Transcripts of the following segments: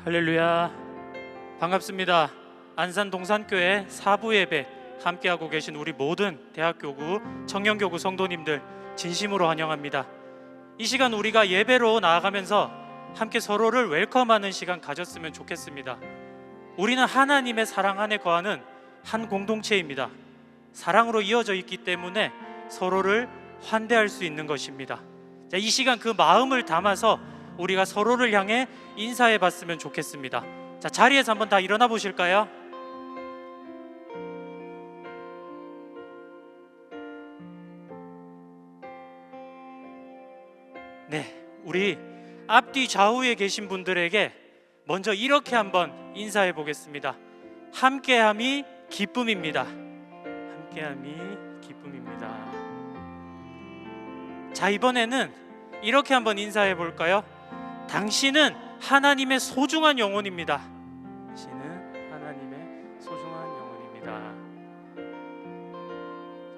할렐루야, 반갑습니다. 안산 동산교회 사부 예배 함께하고 계신 우리 모든 대학교구, 청년교구 성도님들 진심으로 환영합니다. 이 시간 우리가 예배로 나아가면서 함께 서로를 웰컴하는 시간 가졌으면 좋겠습니다. 우리는 하나님의 사랑 안에 거하는 한 공동체입니다. 사랑으로 이어져 있기 때문에 서로를 환대할 수 있는 것입니다. 자, 이 시간 그 마음을 담아서 우리가 서로를 향해 인사해 봤으면 좋겠습니다. 자, 자리에서 한번 다 일어나 보실까요? 네, 우리 앞뒤 좌우에 계신 분들에게 먼저 이렇게 한번 인사해 보겠습니다. 함께함이 기쁨입니다. 함께함이 기쁨입니다. 자, 이번에는 이렇게 한번 인사해 볼까요? 당신은 하나님의 소중한 영혼입니다. 당신은 하나님의 소중한 영혼입니다.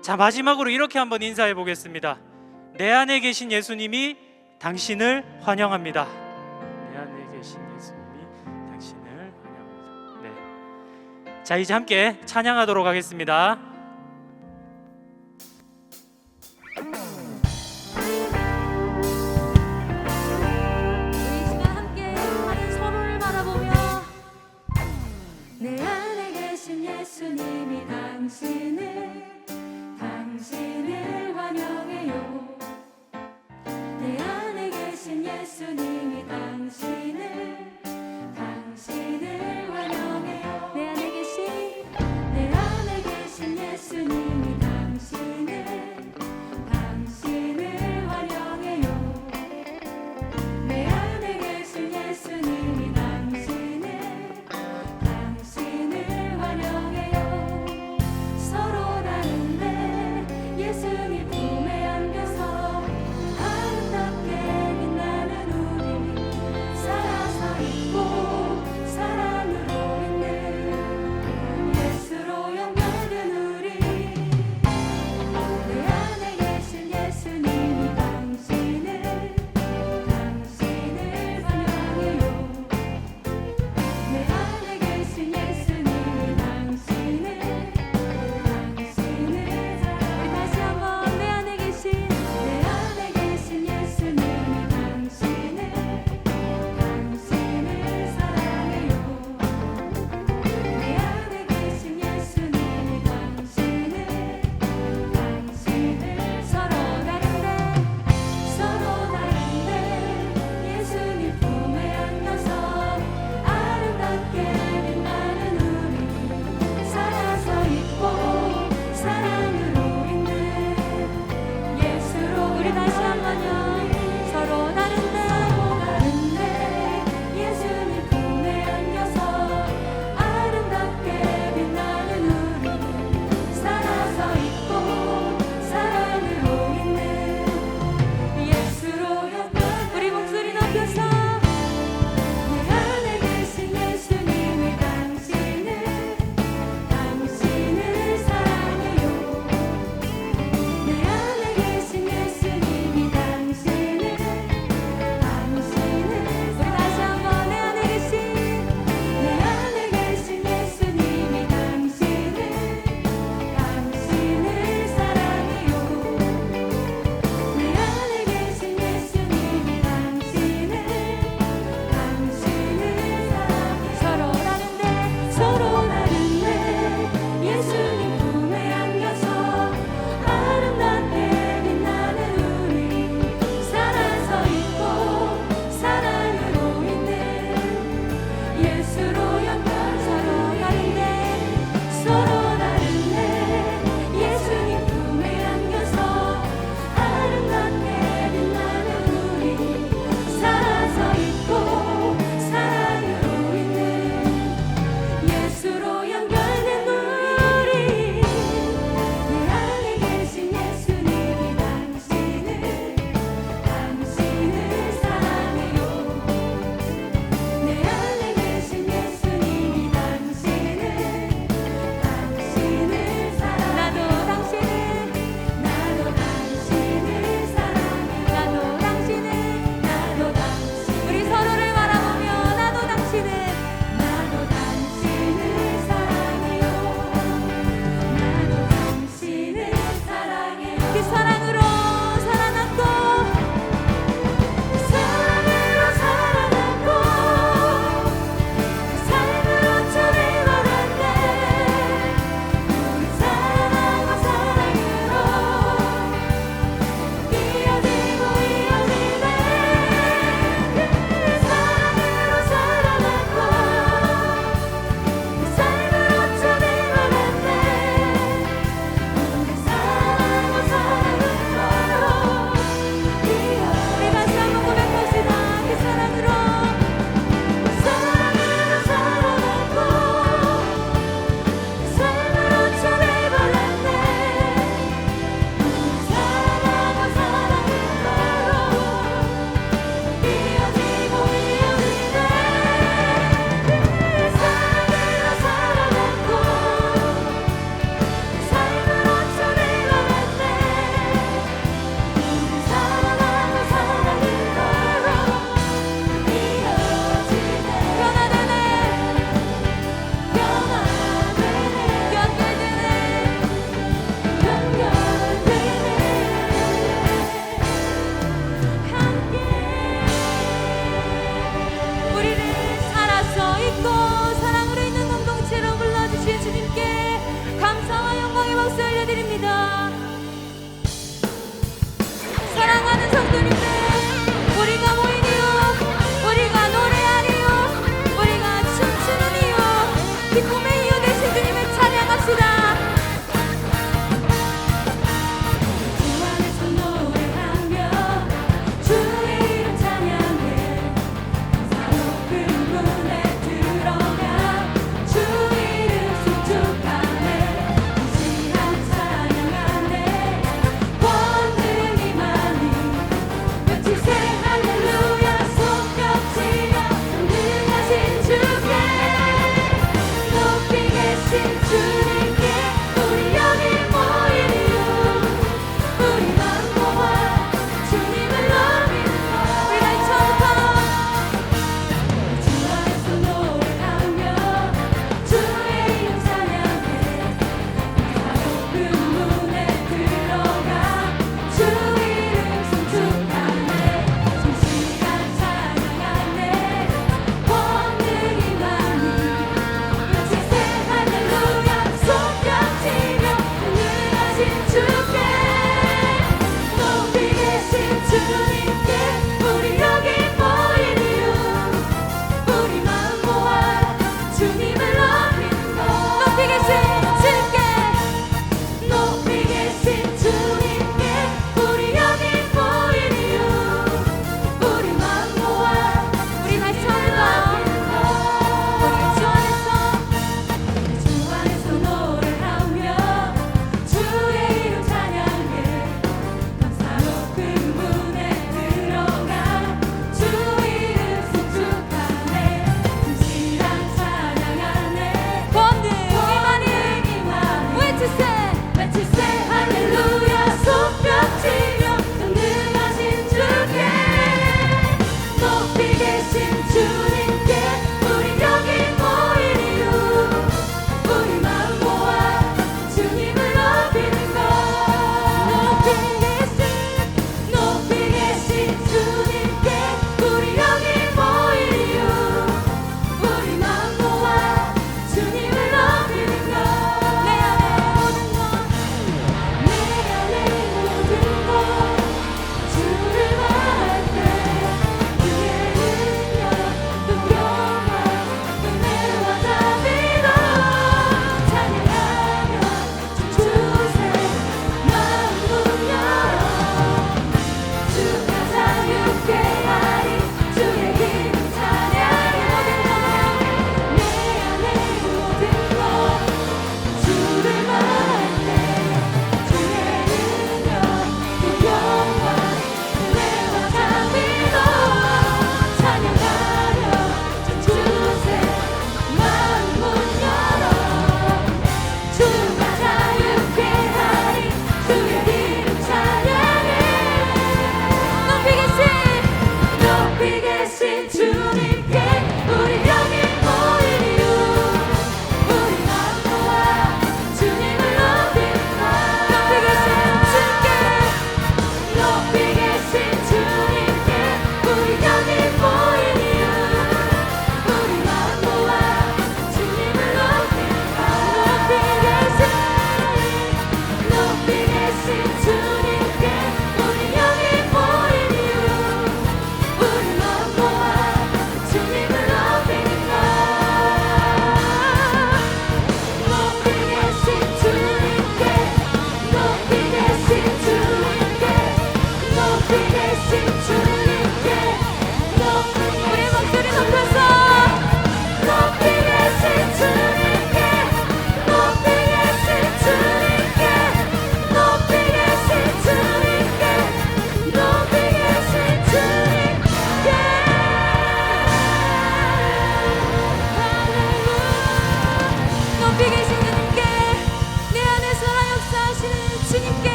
자, 마지막으로 이렇게 한번 인사해 보겠습니다. 내 안에 계신 예수님이 당신을 환영합니다. 내 안에 계신 예수님이 당신을 환영합니다. 네. 자, 이제 함께 찬양하도록 하겠습니다. 내 안에 계신 예수님이 당신을 환영해요. 내 안에 계신 예수님이 당신을 환영해요. 내 안에 계신 예수님이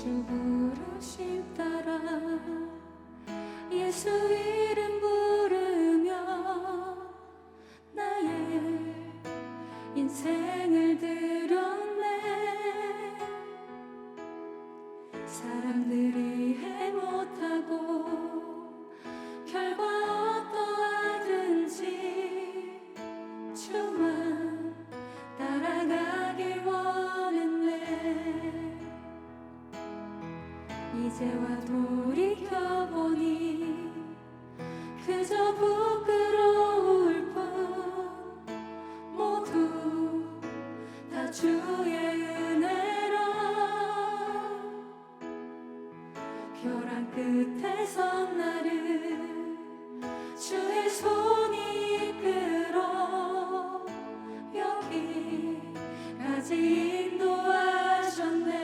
주 부르심 따라 예수 이름 부르며 나의 인생을 드렸네. 사람들이 이해 못하고 결과 어떠하든지 주만 따라가길 원했네. 이제와 돌이켜보니 그저 부끄러울 뿐 모두 다 주의 은혜라. 벼랑 끝에 선 나를 주의 손이 이끌어 여기까지 인도하셨네.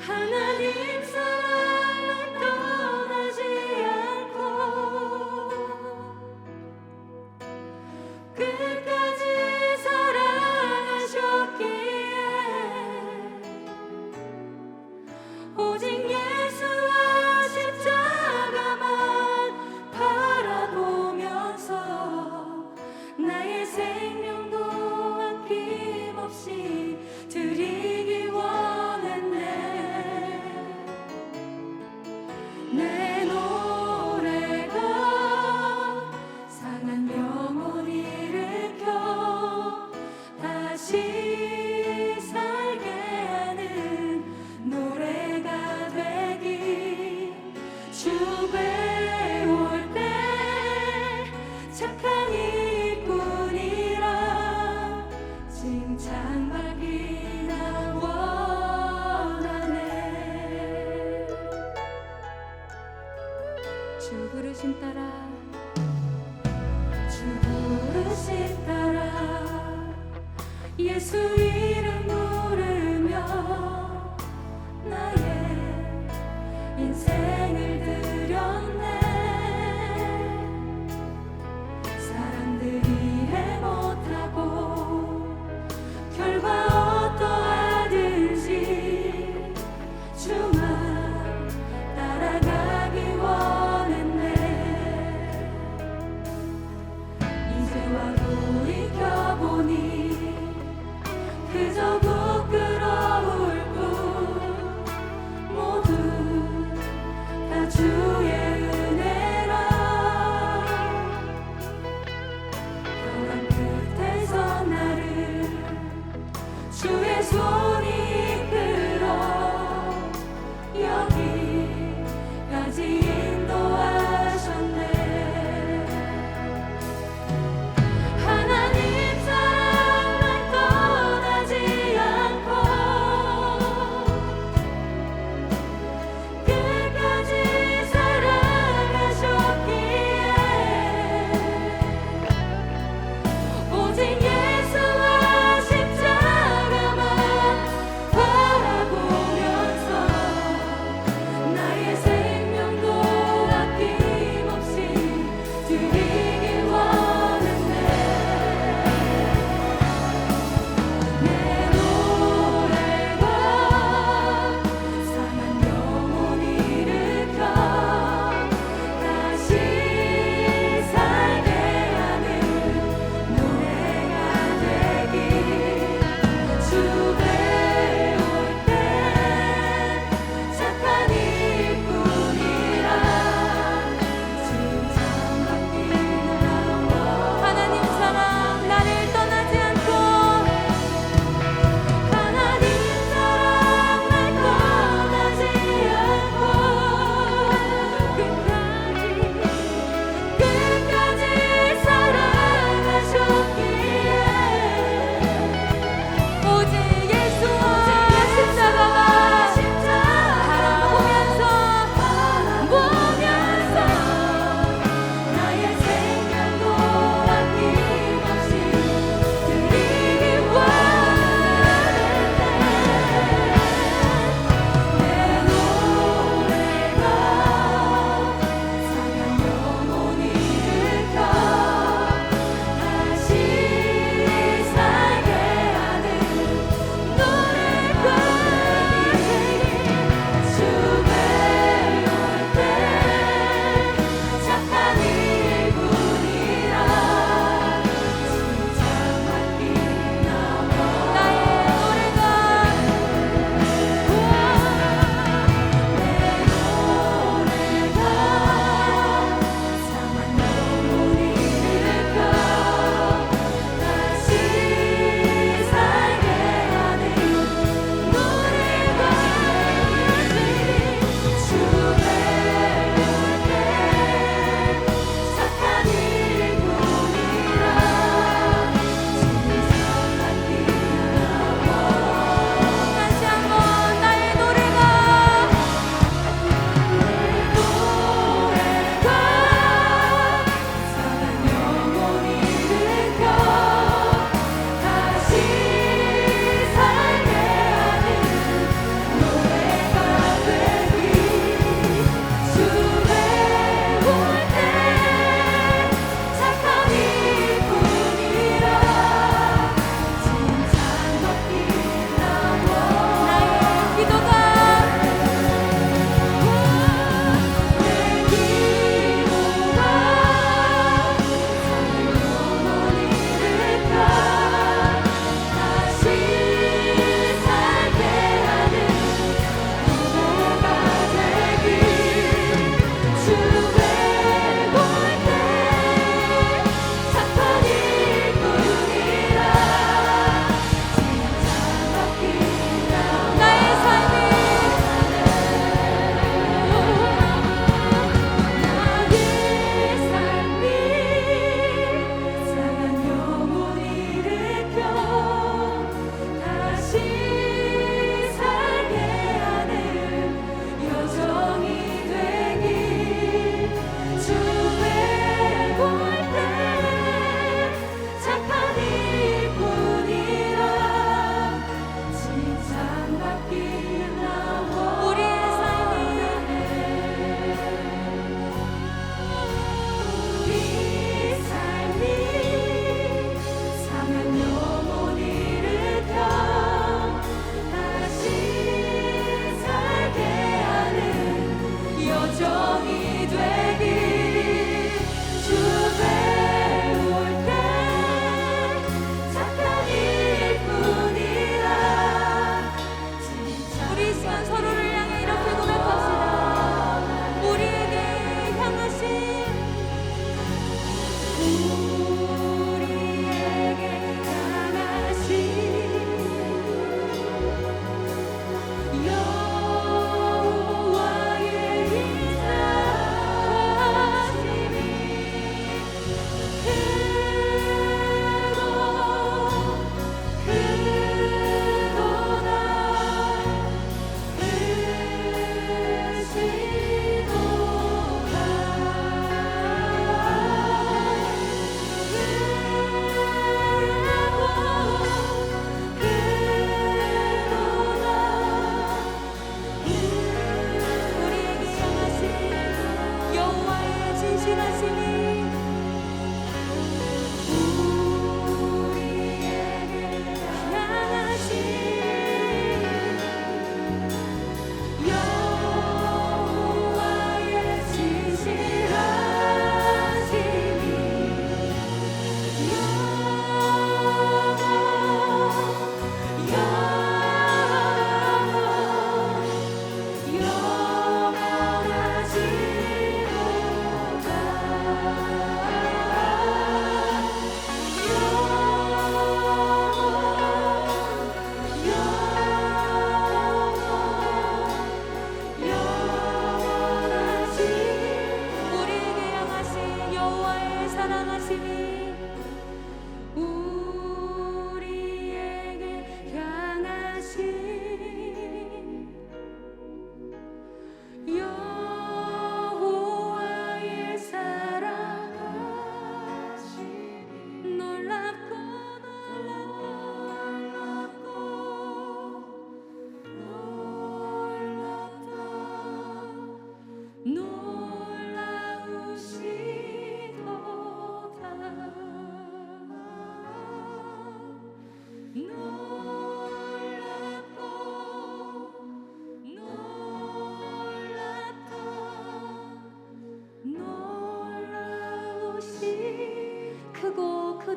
하나님 사랑을 떠나지 않고 끝까지 사랑하셨기에 오직 예수와 십자가만 바라보면서 나의 생명도 아낌없이 드리기 원했네. 내 노래가 상한 영혼 일으켜 다시 살게 하는 노래가 되기. 주 배울 때 착한 일꾼이라 칭찬받기 나 원하네. 주 부르심 따라 주 부르심 따라 예수 이름 부르며 나의 인생을 드렸네. 사람들이 이해 못하고 결과 어떠하든지 주만 따라가기 원했네. 이제와 돌이켜보니 그저 부끄러울 뿐 모두 다 주의 은혜라. 벼랑 끝에서 나를 주의 손이 이끌어 여기까지 인도하셨네. 하나님 사랑을 떠나지 않고 끝까지 사랑하셨기에 오직 예수와 십자가만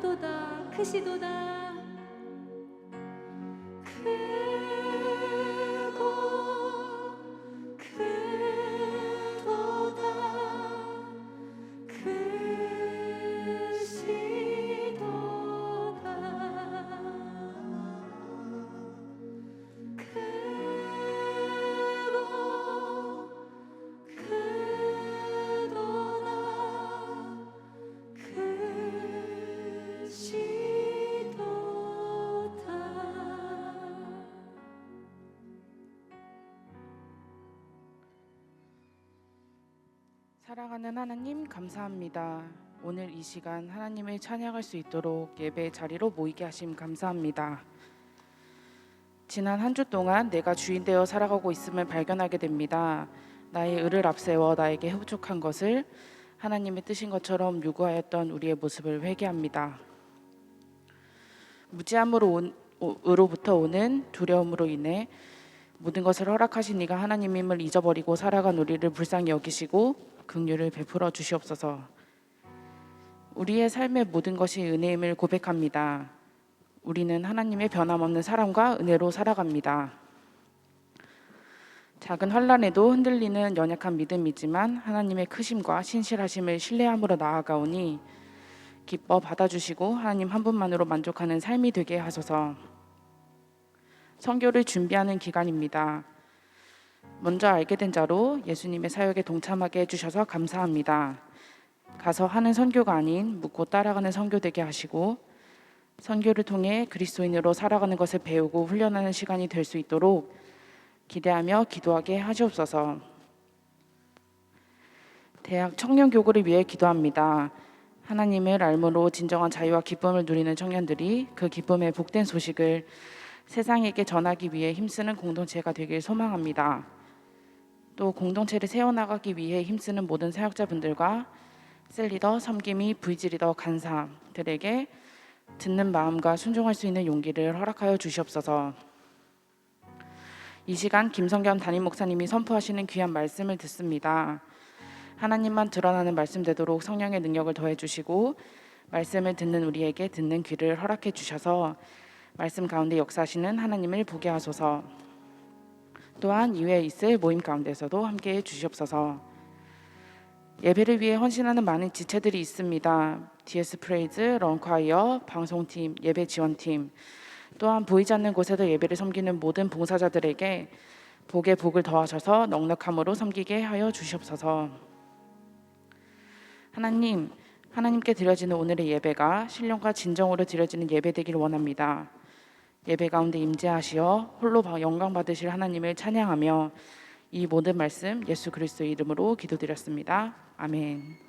크도다 크시도다 크고 크도다 크시도다 크고 크도다 크시도다. 사랑하는 하나님, 감사합니다. 오늘 이 시간 하나님을 찬양할 수 있도록 예배 자리로 모이게 하심 감사합니다. 지난 한 주 동안 내가 주인 되어 살아가고 있음을 발견하게 됩니다. 나의 의를 앞세워 나에게 흡족한 것을 하나님의 뜻인 것처럼 요구하였던 우리의 모습을 회개합니다. 무지함으로부터 오는 두려움으로 인해 모든 것을 허락하신 이가 하나님임을 잊어버리고 살아간 우리를 불쌍히 여기시고 긍휼을 베풀어 주시옵소서. 우리의 삶의 모든 것이 은혜임을 고백합니다. 우리는 하나님의 변함없는 사랑과 은혜로 살아갑니다. 작은 환난에도 흔들리는 연약한 믿음이지만 하나님의 크심과 신실하심을 신뢰함으로 나아가오니 기뻐 받아주시고 하나님 한 분만으로 만족하는 삶이 되게 하소서. 선교를 준비하는 기간입니다. 먼저 알게 된 자로 예수님의 사역에 동참하게 해주셔서 감사합니다. 가서 하는 선교가 아닌 묻고 따라가는 선교 되게 하시고 선교를 통해 그리스도인으로 살아가는 것을 배우고 훈련하는 시간이 될 수 있도록 기대하며 기도하게 하시옵소서. 대학 청년교구를 위해 기도합니다. 하나님을 알므로 진정한 자유와 기쁨을 누리는 청년들이 그 기쁨의 복된 소식을 세상에게 전하기 위해 힘쓰는 공동체가 되길 소망합니다. 또 공동체를 세워나가기 위해 힘쓰는 모든 사역자분들과 셀리더, 섬김이, VG리더, 간사들에게 듣는 마음과 순종할 수 있는 용기를 허락하여 주시옵소서. 이 시간 김성겸 담임 목사님이 선포하시는 귀한 말씀을 듣습니다. 하나님만 드러나는 말씀 되도록 성령의 능력을 더해 주시고 말씀을 듣는 우리에게 듣는 귀를 허락해 주셔서 말씀 가운데 역사하시는 하나님을 보게 하소서. 또한 이외에 있을 모임 가운데서도 함께해 주시옵소서. 예배를 위해 헌신하는 많은 지체들이 있습니다. DS 프레이즈, 런콰이어, 방송팀, 예배 지원팀, 또한 보이지 않는 곳에서 예배를 섬기는 모든 봉사자들에게 복에 복을 더하셔서 넉넉함으로 섬기게 하여 주시옵소서. 하나님께 드려지는 오늘의 예배가 신령과 진정으로 드려지는 예배 되길 원합니다. 예배 가운데 임재하시어 홀로 영광 받으실 하나님을 찬양하며 이 모든 말씀 예수 그리스도의 이름으로 기도드렸습니다. 아멘.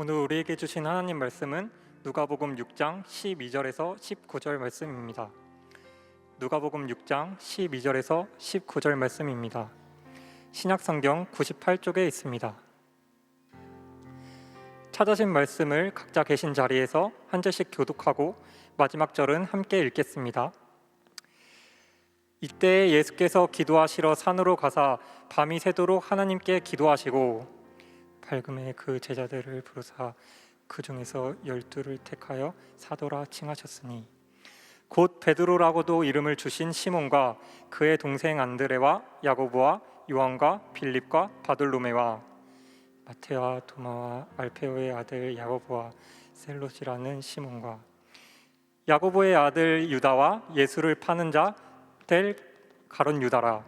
오늘 우리에게 주신 하나님 말씀은 누가복음 6장 12절에서 19절 말씀입니다. 누가복음 6장 12절에서 19절 말씀입니다. 신약성경 98쪽에 있습니다. 찾으신 말씀을 각자 계신 자리에서 한 절씩 교독하고 마지막 절은 함께 읽겠습니다. 이때 예수께서 기도하시러 산으로 가사 밤이 새도록 하나님께 기도하시고 밝음에 그 제자들을 부르사 그 중에서 12를 택하여 사도라 칭하셨으니 곧 베드로라고도 이름을 주신 시몬과 그의 동생 안드레와 야고보와 요한과 빌립과 바돌로메와 마테와 도마와 알페오의 아들 야고보와 셀롯이라는 시몬과 야고보의 아들 유다와 예수를 파는 자 될 가롯 유다라.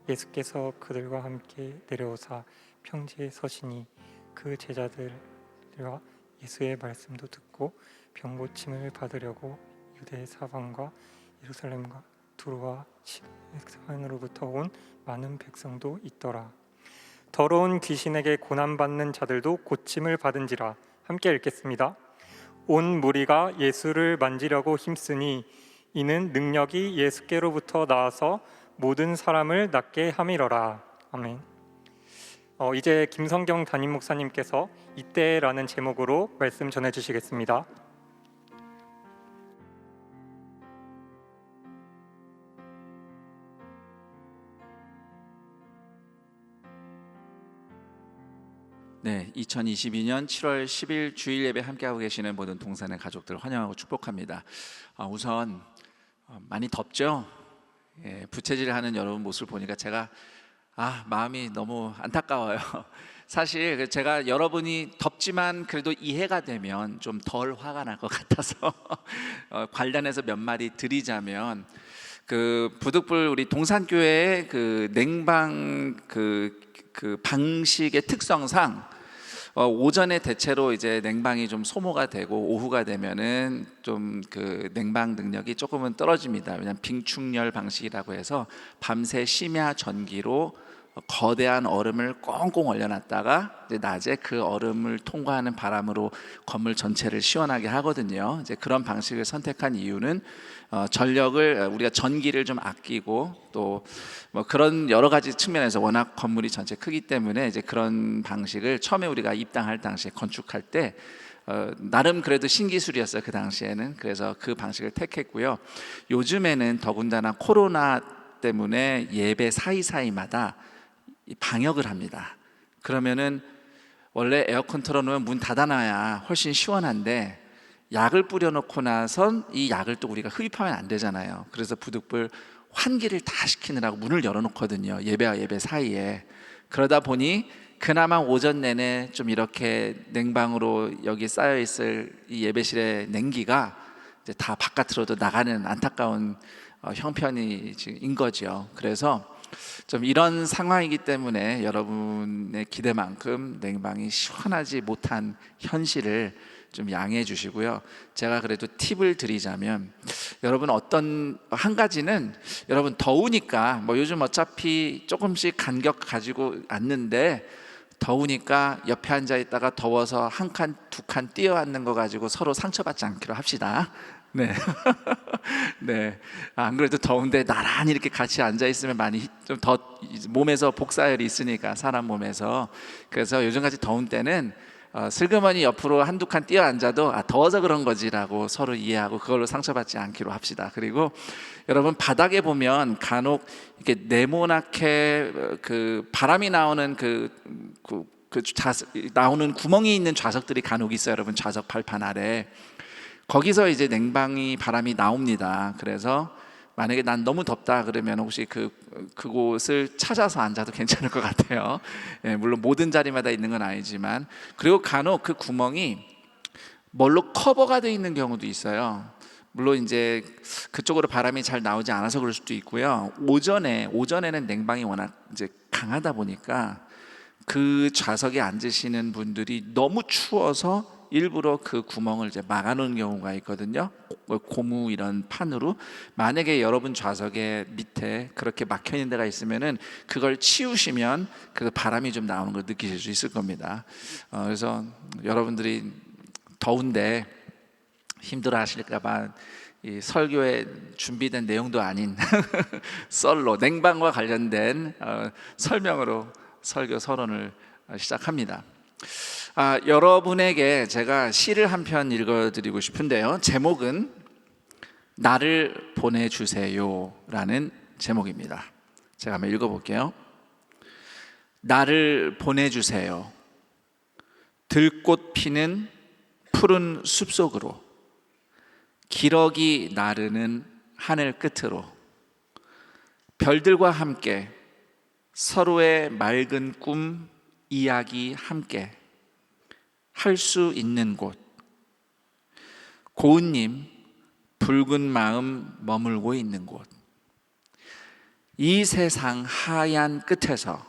예수께서 그들과 함께 내려오사 평지에 서시니 그 제자들과 예수의 말씀도 듣고 병 고침을 받으려고 유대 사방과 예루살렘과 두로와 시돈으로부터 온 많은 백성도 있더라. 더러운 귀신에게 고난받는 자들도 고침을 받은지라. 함께 읽겠습니다. 온 무리가 예수를 만지려고 힘쓰니 이는 능력이 예수께로부터 나와서 모든 사람을 낫게 함이러라. 아멘. 이제 김성경 담임 목사님께서 이때라는 제목으로 말씀 전해주시겠습니다. 네, 2022년 7월 10일 주일 예배 함께하고 계시는 모든 동산의 가족들 환영하고 축복합니다. 우선 많이 덥죠? 예, 부채질하는 여러분 모습을 보니까 제가 마음이 너무 안타까워요. 사실 제가 여러분이 덥지만 그래도 이해가 되면 좀 덜 화가 날 것 같아서 관련해서 몇 마디 드리자면 그 부득불 우리 동산교회의 그 냉방 그 방식의 특성상 오전에 대체로 이제 냉방이 좀 소모가 되고 오후가 되면은 좀 그 냉방 능력이 조금은 떨어집니다. 왜냐하면 빙충렬 방식이라고 해서 밤새 심야 전기로 거대한 얼음을 꽁꽁 얼려놨다가 이제 낮에 그 얼음을 통과하는 바람으로 건물 전체를 시원하게 하거든요. 이제 그런 방식을 선택한 이유는 전력을 우리가 전기를 좀 아끼고 또 뭐 그런 여러 가지 측면에서 워낙 건물이 전체 크기 때문에 이제 그런 방식을 처음에 우리가 입당할 당시에 건축할 때 나름 그래도 신기술이었어요. 그 당시에는. 그래서 그 방식을 택했고요. 요즘에는 더군다나 코로나 때문에 예배 사이사이마다 방역을 합니다. 그러면은 원래 에어컨 틀어놓으면 문 닫아놔야 훨씬 시원한데 약을 뿌려놓고 나선 이 약을 또 우리가 흡입하면 안 되잖아요. 그래서 부득불 환기를 다 시키느라고 문을 열어놓거든요. 예배와 예배 사이에. 그러다 보니 그나마 오전 내내 좀 이렇게 냉방으로 여기 쌓여있을 이 예배실의 냉기가 이제 다 바깥으로도 나가는 안타까운 형편인 거죠. 그래서 좀 이런 상황이기 때문에 여러분의 기대만큼 냉방이 시원하지 못한 현실을 좀 양해해 주시고요. 제가 그래도 팁을 드리자면 여러분 어떤 한 가지는 여러분 더우니까 뭐 요즘 어차피 조금씩 간격 가지고 앉는데 더우니까 옆에 앉아 있다가 더워서 한 칸, 두 칸 뛰어앉는 거 가지고 서로 상처받지 않기로 합시다. 네. 네. 안 그래도 더운데 나란히 이렇게 같이 앉아 있으면 많이 좀 더 몸에서 복사열이 있으니까 사람 몸에서. 그래서 요즘같이 더운 때는 슬그머니 옆으로 한두 칸 뛰어 앉아도 더워서 그런 거지라고 서로 이해하고 그걸로 상처받지 않기로 합시다. 그리고 여러분 바닥에 보면 간혹 이렇게 네모나게 그 바람이 나오는 나오는 구멍이 있는 좌석들이 간혹 있어요. 여러분 좌석 발판 아래. 거기서 이제 냉방이 바람이 나옵니다. 그래서 만약에 난 너무 덥다 그러면 혹시 그곳을 찾아서 앉아도 괜찮을 것 같아요. 예, 물론 모든 자리마다 있는 건 아니지만. 그리고 간혹 그 구멍이 뭘로 커버가 되어 있는 경우도 있어요. 물론 이제 그쪽으로 바람이 잘 나오지 않아서 그럴 수도 있고요. 오전에는 냉방이 워낙 이제 강하다 보니까 그 좌석에 앉으시는 분들이 너무 추워서 일부러 그 구멍을 이제 막아놓은 경우가 있거든요. 고무 이런 판으로. 만약에 여러분 좌석에 밑에 그렇게 막혀 있는 데가 있으면은 그걸 치우시면 그 바람이 좀 나오는 걸 느끼실 수 있을 겁니다. 그래서 여러분들이 더운데 힘들어 하실까봐 이 설교에 준비된 내용도 아닌 썰로 냉방과 관련된 설명으로 설교 서론을 시작합니다. 여러분에게 제가 시를 한 편 읽어드리고 싶은데요. 제목은 나를 보내주세요 라는 제목입니다. 제가 한번 읽어볼게요. 나를 보내주세요. 들꽃 피는 푸른 숲속으로, 기러기 나르는 하늘 끝으로, 별들과 함께 서로의 맑은 꿈 이야기 함께 할 수 있는 곳, 고은님 붉은 마음 머물고 있는 곳, 이 세상 하얀 끝에서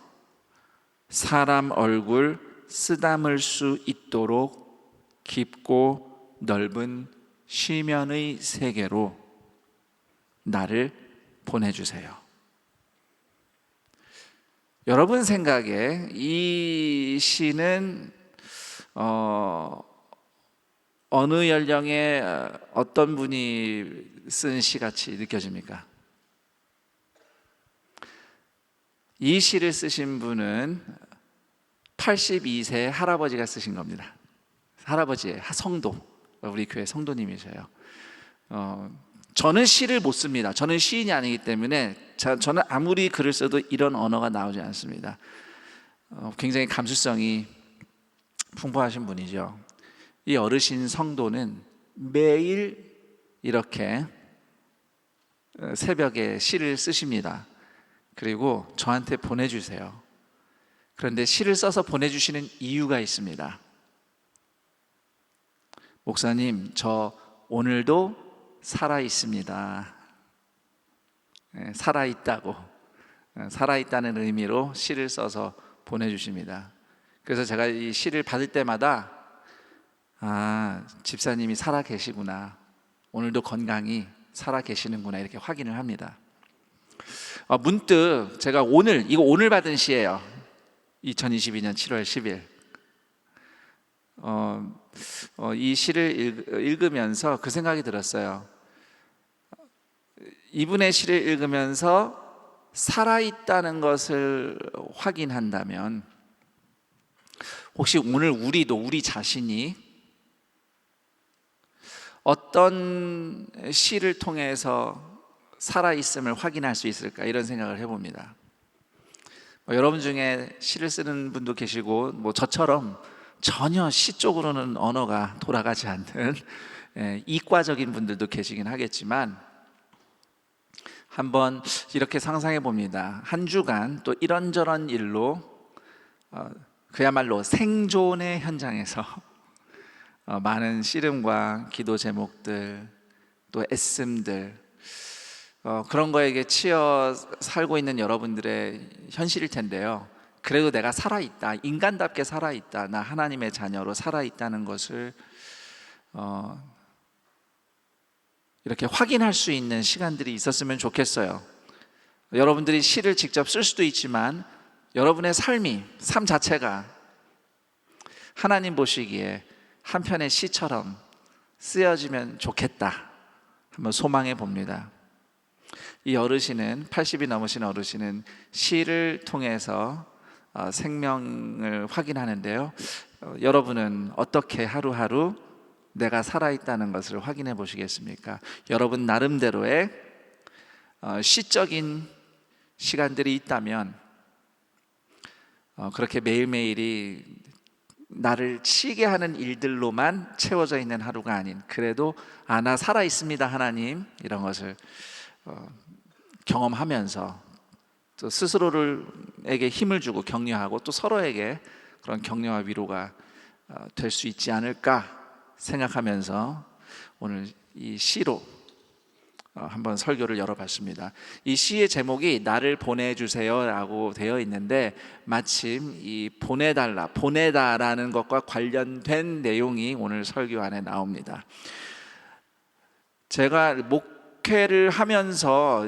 사람 얼굴 쓰다물 수 있도록 깊고 넓은 시면의 세계로 나를 보내주세요. 여러분 생각에 이 시는 어느 연령의 어떤 분이 쓴 시같이 느껴집니까? 이 시를 쓰신 분은 82세 할아버지가 쓰신 겁니다. 할아버지의 성도, 우리 교회 성도님이셔요. 저는 시를 못 씁니다. 저는 시인이 아니기 때문에 저는 아무리 글을 써도 이런 언어가 나오지 않습니다. 굉장히 감수성이 풍부하신 분이죠. 이 어르신 성도는 매일 이렇게 새벽에 시를 쓰십니다. 그리고 저한테 보내주세요. 그런데 시를 써서 보내주시는 이유가 있습니다. 목사님, 저 오늘도 살아 있습니다. 살아있다고, 살아있다는 의미로 시를 써서 보내주십니다. 그래서 제가 이 시를 받을 때마다 집사님이 살아 계시구나, 오늘도 건강히 살아 계시는구나, 이렇게 확인을 합니다. 문득 제가 오늘 받은 시예요. 2022년 7월 10일. 이 시를 읽으면서 그 생각이 들었어요. 이분의 시를 읽으면서 살아있다는 것을 확인한다면, 혹시 오늘 우리 자신이 어떤 시를 통해서 살아있음을 확인할 수 있을까, 이런 생각을 해봅니다. 여러분 중에 시를 쓰는 분도 계시고, 저처럼 전혀 시 쪽으로는 언어가 돌아가지 않는 이과적인 분들도 계시긴 하겠지만, 한번 이렇게 상상해 봅니다. 한 주간 또 이런저런 일로 그야말로 생존의 현장에서 많은 씨름과 기도 제목들, 또 애씀들, 그런 거에게 치여 살고 있는 여러분들의 현실일 텐데요. 그래도 내가 살아있다, 인간답게 살아있다, 나 하나님의 자녀로 살아있다는 것을 이렇게 확인할 수 있는 시간들이 있었으면 좋겠어요. 여러분들이 시를 직접 쓸 수도 있지만 여러분의 삶 자체가 하나님 보시기에 한 편의 시처럼 쓰여지면 좋겠다, 한번 소망해 봅니다. 이 어르신은, 80이 넘으신 어르신은 시를 통해서 생명을 확인하는데요. 여러분은 어떻게 하루하루 내가 살아있다는 것을 확인해 보시겠습니까? 여러분 나름대로의 시적인 시간들이 있다면, 그렇게 매일매일이 나를 치게 하는 일들로만 채워져 있는 하루가 아닌, 그래도 나 살아있습니다 하나님, 이런 것을 경험하면서 또 스스로에게 힘을 주고 격려하고, 또 서로에게 그런 격려와 위로가 될 수 있지 않을까 생각하면서 오늘 이 시로 한번 설교를 열어봤습니다. 이 시의 제목이 나를 보내주세요라고 되어 있는데 마침 이 보내다라는 것과 관련된 내용이 오늘 설교 안에 나옵니다. 제가 목회를 하면서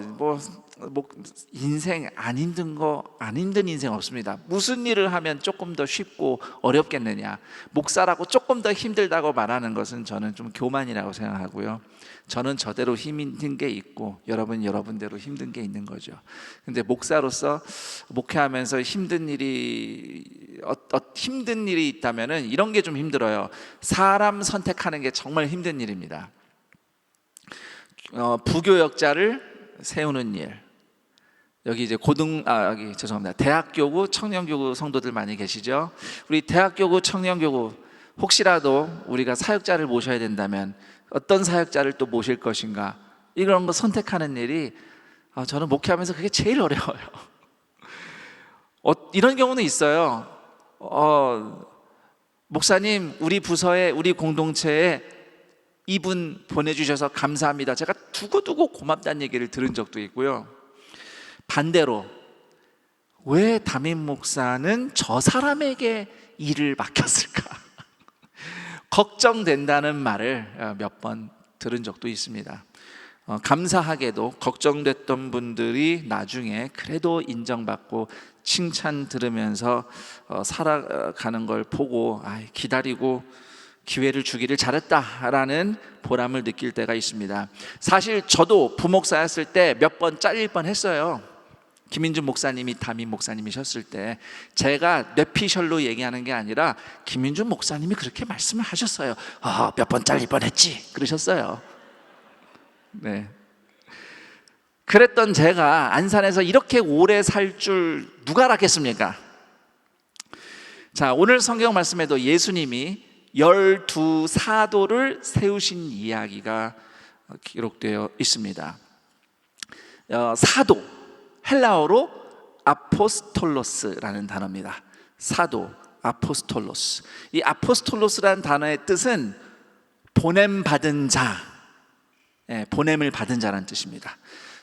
인생 안 힘든 인생 없습니다. 무슨 일을 하면 조금 더 쉽고 어렵겠느냐, 목사라고 조금 더 힘들다고 말하는 것은 저는 좀 교만이라고 생각하고요. 저는 저대로 힘든 게 있고 여러분 여러분대로 힘든 게 있는 거죠. 근데 목사로서 목회하면서 힘든 일이 있다면은 이런 게 좀 힘들어요. 사람 선택하는 게 정말 힘든 일입니다. 부교역자를 세우는 일. 여기 이제 대학교구 청년교구 성도들 많이 계시죠? 우리 대학교구 청년교구 혹시라도 우리가 사역자를 모셔야 된다면 어떤 사역자를 또 모실 것인가, 이런 거 선택하는 일이 저는 목회하면서 그게 제일 어려워요. 이런 경우는 있어요. 목사님, 우리 부서에, 우리 공동체에 이분 보내주셔서 감사합니다. 제가 두고두고 고맙다는 얘기를 들은 적도 있고요. 반대로 왜 담임 목사는 저 사람에게 일을 맡겼을까 걱정된다는 말을 몇 번 들은 적도 있습니다. 감사하게도 걱정됐던 분들이 나중에 그래도 인정받고 칭찬 들으면서 살아가는 걸 보고 기다리고 기회를 주기를 잘했다라는 보람을 느낄 때가 있습니다. 사실 저도 부목사였을 때 몇 번 잘릴 뻔했어요. 김인준 목사님이 담임 목사님이셨을 때 제가 뇌피셜로 얘기하는 게 아니라 김인준 목사님이 그렇게 말씀을 하셨어요. 몇 번 잘릴 뻔했지 그러셨어요. 네. 그랬던 제가 안산에서 이렇게 오래 살 줄 누가 알았겠습니까? 자, 오늘 성경 말씀에도 예수님이 12사도를 세우신 이야기가 기록되어 있습니다. 사도, 헬라어로 아포스톨로스라는 단어입니다. 사도, 아포스톨로스. 이 아포스톨로스라는 단어의 뜻은 보냄받은 자, 보냄을 받은 자라는 뜻입니다.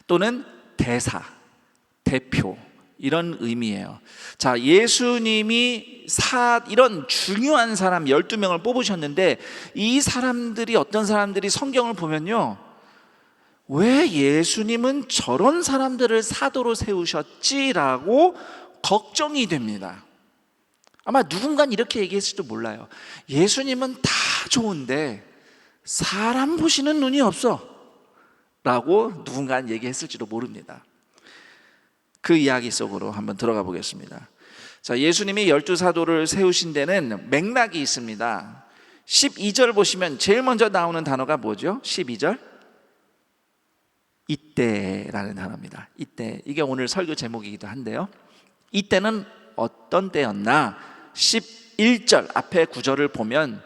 또는 대사, 대표, 이런 의미예요. 자, 예수님이 이런 중요한 사람 12명을 뽑으셨는데 이 사람들이 어떤 사람들이 성경을 보면요, 왜 예수님은 저런 사람들을 사도로 세우셨지라고 걱정이 됩니다. 아마 누군가는 이렇게 얘기했을지도 몰라요. 예수님은 다 좋은데 사람 보시는 눈이 없어 라고 누군가는 얘기했을지도 모릅니다. 그 이야기 속으로 한번 들어가 보겠습니다. 자, 예수님이 12사도를 세우신 데는 맥락이 있습니다. 12절 보시면 제일 먼저 나오는 단어가 뭐죠? 12절 이때라는 단어입니다. 이때, 이게 오늘 설교 제목이기도 한데요, 이때는 어떤 때였나? 11절 앞에 구절을 보면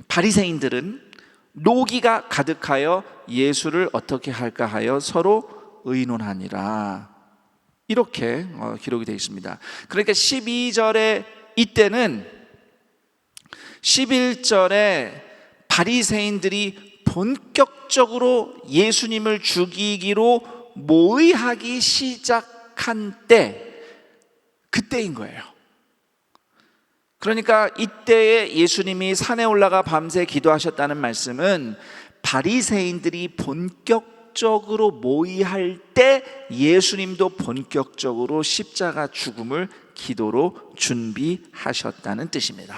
바리새인들은 노기가 가득하여 예수를 어떻게 할까 하여 서로 의논하니라, 이렇게 기록이 되어 있습니다. 그러니까 12절에 이때는 11절에 바리새인들이 본격적으로 예수님을 죽이기로 모의하기 시작한 그때인 거예요. 그러니까 이때에 예수님이 산에 올라가 밤새 기도하셨다는 말씀은 바리새인들이 본격적으로 모의할 때 예수님도 본격적으로 십자가 죽음을 기도로 준비하셨다는 뜻입니다.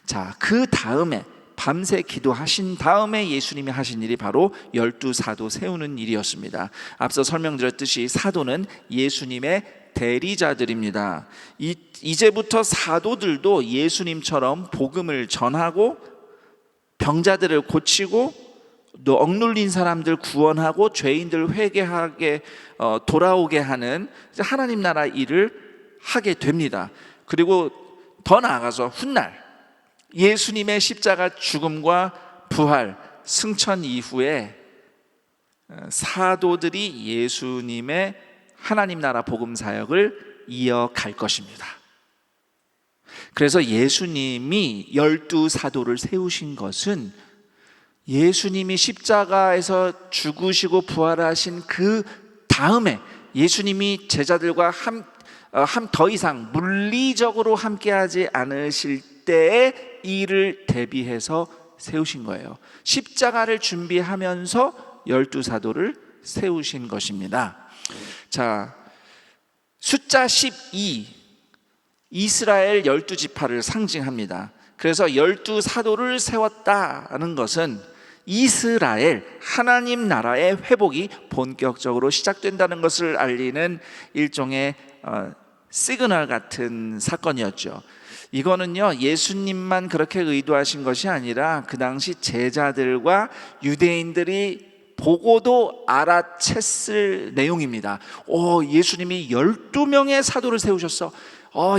자, 그 다음에 밤새 기도하신 다음에 예수님이 하신 일이 바로 12사도 세우는 일이었습니다. 앞서 설명드렸듯이 사도는 예수님의 대리자들입니다. 이제부터 사도들도 예수님처럼 복음을 전하고 병자들을 고치고 또 억눌린 사람들 구원하고 죄인들 회개하게 돌아오게 하는 하나님 나라 일을 하게 됩니다. 그리고 더 나아가서 훗날 예수님의 십자가 죽음과 부활, 승천 이후에 사도들이 예수님의 하나님 나라 복음 사역을 이어갈 것입니다. 그래서 예수님이 12사도를 세우신 것은 예수님이 십자가에서 죽으시고 부활하신 그 다음에 예수님이 제자들과 더 이상 물리적으로 함께하지 않으실 때의 일을 대비해서 세우신 거예요. 십자가를 준비하면서 12사도를 세우신 것입니다. 자, 숫자 12, 이스라엘 12지파를 상징합니다. 그래서 12사도를 세웠다는 것은 이스라엘, 하나님 나라의 회복이 본격적으로 시작된다는 것을 알리는 일종의 시그널 같은 사건이었죠. 이거는요, 예수님만 그렇게 의도하신 것이 아니라 그 당시 제자들과 유대인들이 보고도 알아챘을 내용입니다. 예수님이 12명의 사도를 세우셨어.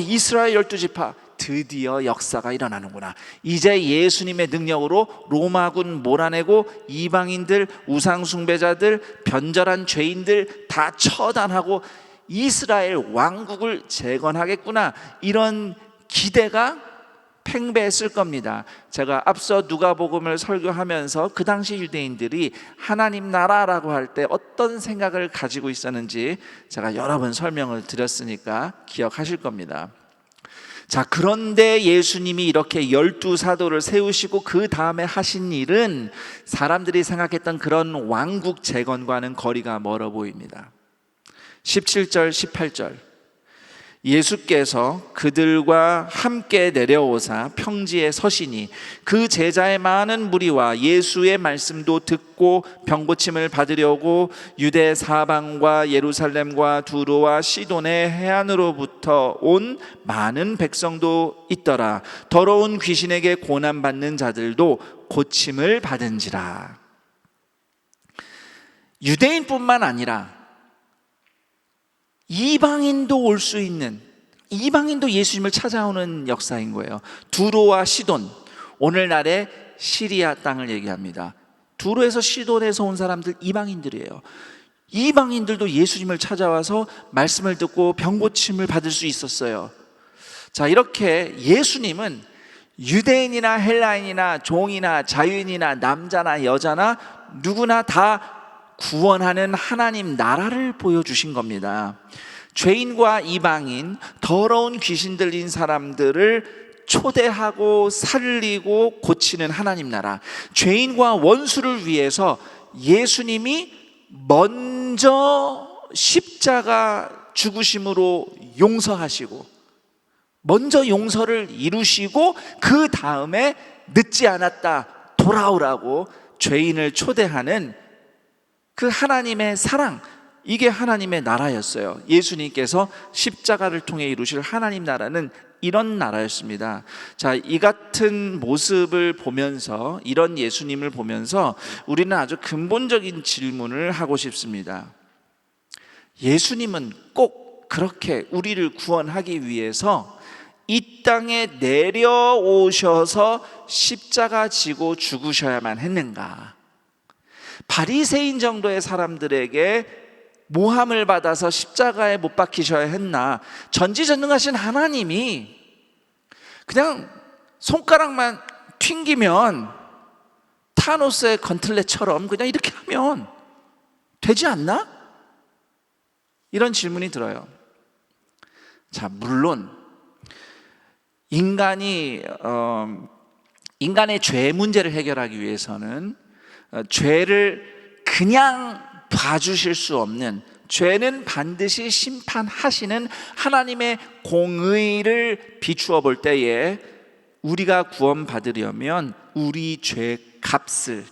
이스라엘 12지파, 드디어 역사가 일어나는구나. 이제 예수님의 능력으로 로마군 몰아내고 이방인들, 우상숭배자들, 변절한 죄인들 다 처단하고 이스라엘 왕국을 재건하겠구나. 이런 기대가 팽배했을 겁니다. 제가 앞서 누가복음을 설교하면서 그 당시 유대인들이 하나님 나라라고 할 때 어떤 생각을 가지고 있었는지 제가 여러 번 설명을 드렸으니까 기억하실 겁니다. 자, 그런데 예수님이 이렇게 12사도를 세우시고 그 다음에 하신 일은 사람들이 생각했던 그런 왕국 재건과는 거리가 멀어 보입니다. 17절, 18절, 예수께서 그들과 함께 내려오사 평지에 서시니 그 제자의 많은 무리와 예수의 말씀도 듣고 병고침을 받으려고 유대 사방과 예루살렘과 두로와 시돈의 해안으로부터 온 많은 백성도 있더라. 더러운 귀신에게 고난받는 자들도 고침을 받은지라. 유대인뿐만 아니라 이방인도 올 수 있는, 이방인도 예수님을 찾아오는 역사인 거예요. 두로와 시돈, 오늘날의 시리아 땅을 얘기합니다. 두로에서 시돈에서 온 사람들 이방인들이에요. 이방인들도 예수님을 찾아와서 말씀을 듣고 병고침을 받을 수 있었어요. 자, 이렇게 예수님은 유대인이나 헬라인이나 종이나 자유인이나 남자나 여자나 누구나 다 구원하는 하나님 나라를 보여주신 겁니다. 죄인과 이방인, 더러운 귀신 들린 사람들을 초대하고 살리고 고치는 하나님 나라, 죄인과 원수를 위해서 예수님이 먼저 십자가 죽으심으로 용서하시고 먼저 용서를 이루시고 그 다음에 늦지 않았다 돌아오라고 죄인을 초대하는 그 하나님의 사랑, 이게 하나님의 나라였어요. 예수님께서 십자가를 통해 이루실 하나님 나라는 이런 나라였습니다. 자, 이 같은 모습을 보면서, 이런 예수님을 보면서 우리는 아주 근본적인 질문을 하고 싶습니다. 예수님은 꼭 그렇게 우리를 구원하기 위해서 이 땅에 내려오셔서 십자가 지고 죽으셔야만 했는가? 바리새인 정도의 사람들에게 모함을 받아서 십자가에 못 박히셔야 했나? 전지전능하신 하나님이 그냥 손가락만 튕기면 타노스의 건틀렛처럼 그냥 이렇게 하면 되지 않나? 이런 질문이 들어요. 자, 물론 인간의 죄 문제를 해결하기 위해서는 죄를 그냥 봐주실 수 없는, 죄는 반드시 심판하시는 하나님의 공의를 비추어 볼 때에 우리가 구원받으려면 우리 죄값을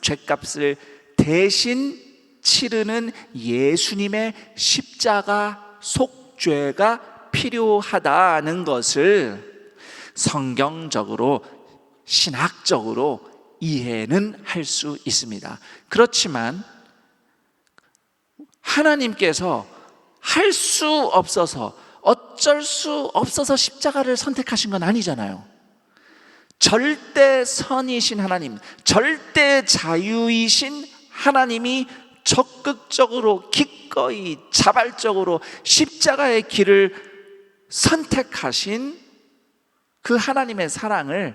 대신 치르는 예수님의 십자가 속죄가 필요하다는 것을 성경적으로, 신학적으로 이해는 할 수 있습니다. 그렇지만 하나님께서 할 수 없어서, 어쩔 수 없어서 십자가를 선택하신 건 아니잖아요. 절대 선이신 하나님, 절대 자유이신 하나님이 적극적으로, 기꺼이, 자발적으로 십자가의 길을 선택하신 그 하나님의 사랑을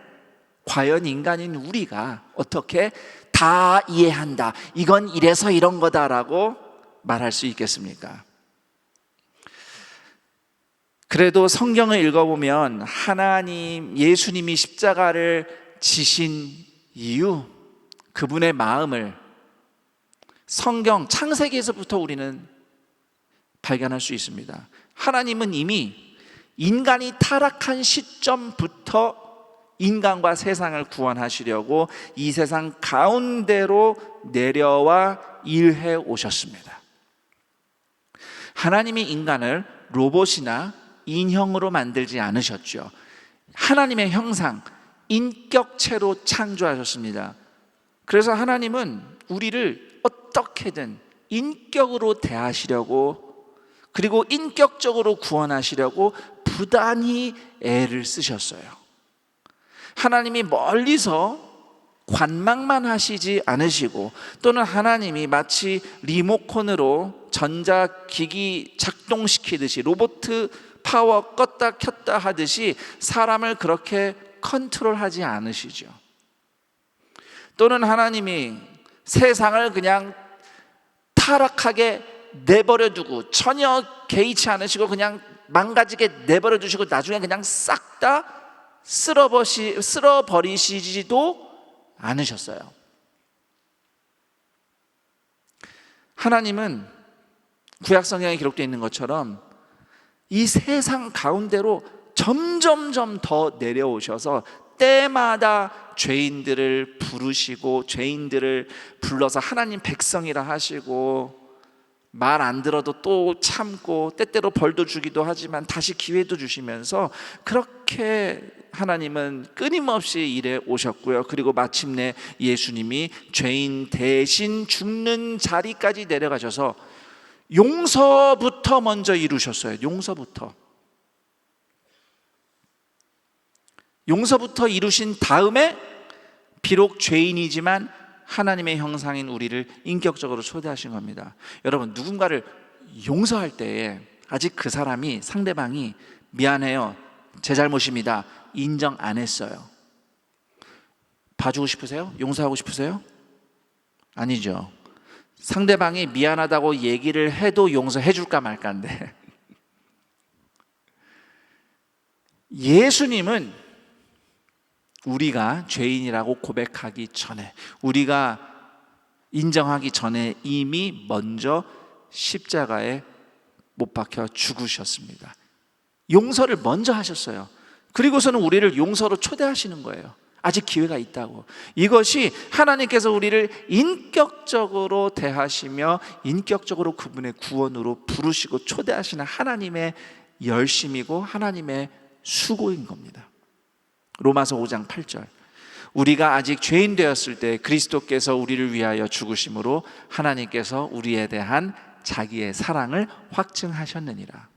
과연 인간인 우리가 어떻게 다 이해한다, 이건 이래서 이런 거다라고 말할 수 있겠습니까? 그래도 성경을 읽어보면 하나님, 예수님이 십자가를 지신 이유, 그분의 마음을 성경 창세기에서부터 우리는 발견할 수 있습니다. 하나님은 이미 인간이 타락한 시점부터 인간과 세상을 구원하시려고 이 세상 가운데로 내려와 일해 오셨습니다. 하나님이 인간을 로봇이나 인형으로 만들지 않으셨죠. 하나님의 형상, 인격체로 창조하셨습니다. 그래서 하나님은 우리를 어떻게든 인격으로 대하시려고, 그리고 인격적으로 구원하시려고 부단히 애를 쓰셨어요. 하나님이 멀리서 관망만 하시지 않으시고, 또는 하나님이 마치 리모컨으로 전자기기 작동시키듯이, 로봇 파워 껐다 켰다 하듯이 사람을 그렇게 컨트롤하지 않으시죠. 또는 하나님이 세상을 그냥 타락하게 내버려 두고 전혀 개의치 않으시고 그냥 망가지게 내버려 두시고 나중에 그냥 싹 다 쓸어버리시지도 않으셨어요. 하나님은 구약 성경에 기록되어 있는 것처럼 이 세상 가운데로 점점점 더 내려오셔서 때마다 죄인들을 부르시고, 죄인들을 불러서 하나님 백성이라 하시고, 말 안 들어도 또 참고, 때때로 벌도 주기도 하지만 다시 기회도 주시면서 그렇게 하나님은 끊임없이 일해 오셨고요. 그리고 마침내 예수님이 죄인 대신 죽는 자리까지 내려가셔서 용서부터 먼저 이루셨어요. 용서부터 이루신 다음에 비록 죄인이지만 하나님의 형상인 우리를 인격적으로 초대하신 겁니다. 여러분, 누군가를 용서할 때에 아직 그 사람이, 상대방이 미안해요, 제 잘못입니다, 인정 안 했어요. 봐주고 싶으세요? 용서하고 싶으세요? 아니죠. 상대방이 미안하다고 얘기를 해도 용서해 줄까 말까인데 예수님은 우리가 죄인이라고 고백하기 전에, 우리가 인정하기 전에 이미 먼저 십자가에 못 박혀 죽으셨습니다. 용서를 먼저 하셨어요. 그리고서는 우리를 용서로 초대하시는 거예요. 아직 기회가 있다고. 이것이 하나님께서 우리를 인격적으로 대하시며 인격적으로 그분의 구원으로 부르시고 초대하시는 하나님의 열심이고 하나님의 수고인 겁니다. 로마서 5장 8절, 우리가 아직 죄인 되었을 때 그리스도께서 우리를 위하여 죽으심으로 하나님께서 우리에 대한 자기의 사랑을 확증하셨느니라.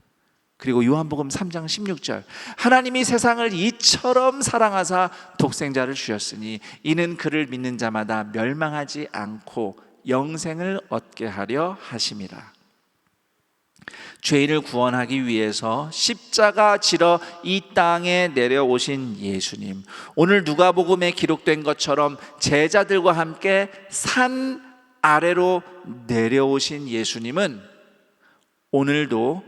그리고 요한복음 3장 16절, 하나님이 세상을 이처럼 사랑하사 독생자를 주셨으니 이는 그를 믿는 자마다 멸망하지 않고 영생을 얻게 하려 하심이라. 죄인을 구원하기 위해서 십자가 지러 이 땅에 내려오신 예수님, 오늘 누가복음에 기록된 것처럼 제자들과 함께 산 아래로 내려오신 예수님은 오늘도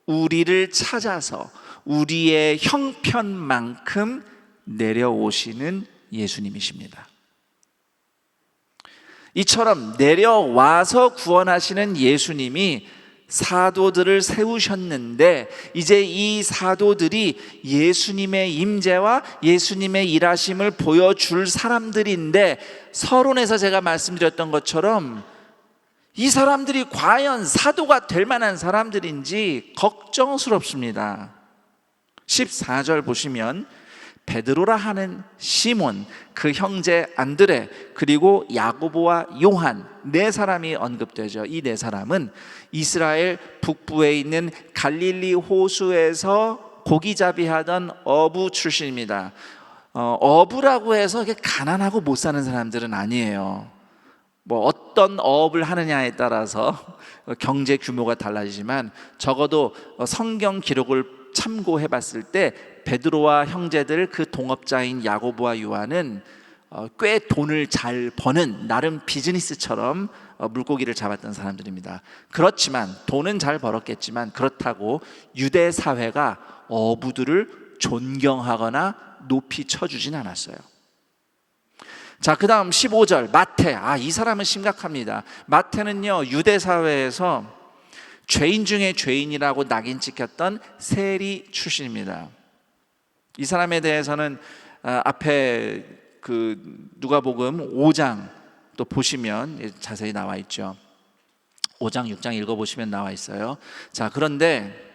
우리를 찾아서 우리의 형편만큼 내려오시는 예수님이십니다. 이처럼 내려와서 구원하시는 예수님이 사도들을 세우셨는데, 이제 이 사도들이 예수님의 임재와 예수님의 일하심을 보여줄 사람들인데, 서론에서 제가 말씀드렸던 것처럼 이 사람들이 과연 사도가 될 만한 사람들인지 걱정스럽습니다. 14절 보시면 베드로라 하는 시몬, 그 형제 안드레, 그리고 야고보와 요한, 네 사람이 언급되죠. 이 네 사람은 이스라엘 북부에 있는 갈릴리 호수에서 고기잡이 하던 어부 출신입니다. 어부라고 해서 가난하고 못 사는 사람들은 아니에요. 뭐 어떤 어업을 하느냐에 따라서 경제 규모가 달라지지만 적어도 성경 기록을 참고해 봤을 때 베드로와 형제들, 그 동업자인 야고보와 요한은 꽤 돈을 잘 버는 나름 비즈니스처럼 물고기를 잡았던 사람들입니다. 그렇지만 돈은 잘 벌었겠지만 그렇다고 유대 사회가 어부들을 존경하거나 높이 쳐주진 않았어요. 자, 그 다음 15절 마태. 이 사람은 심각합니다. 마태는요, 유대 사회에서 죄인 중에 죄인이라고 낙인 찍혔던 세리 출신입니다. 이 사람에 대해서는 앞에 그 누가복음 5장 또 보시면 자세히 나와 있죠. 5장 6장 읽어보시면 나와 있어요. 자, 그런데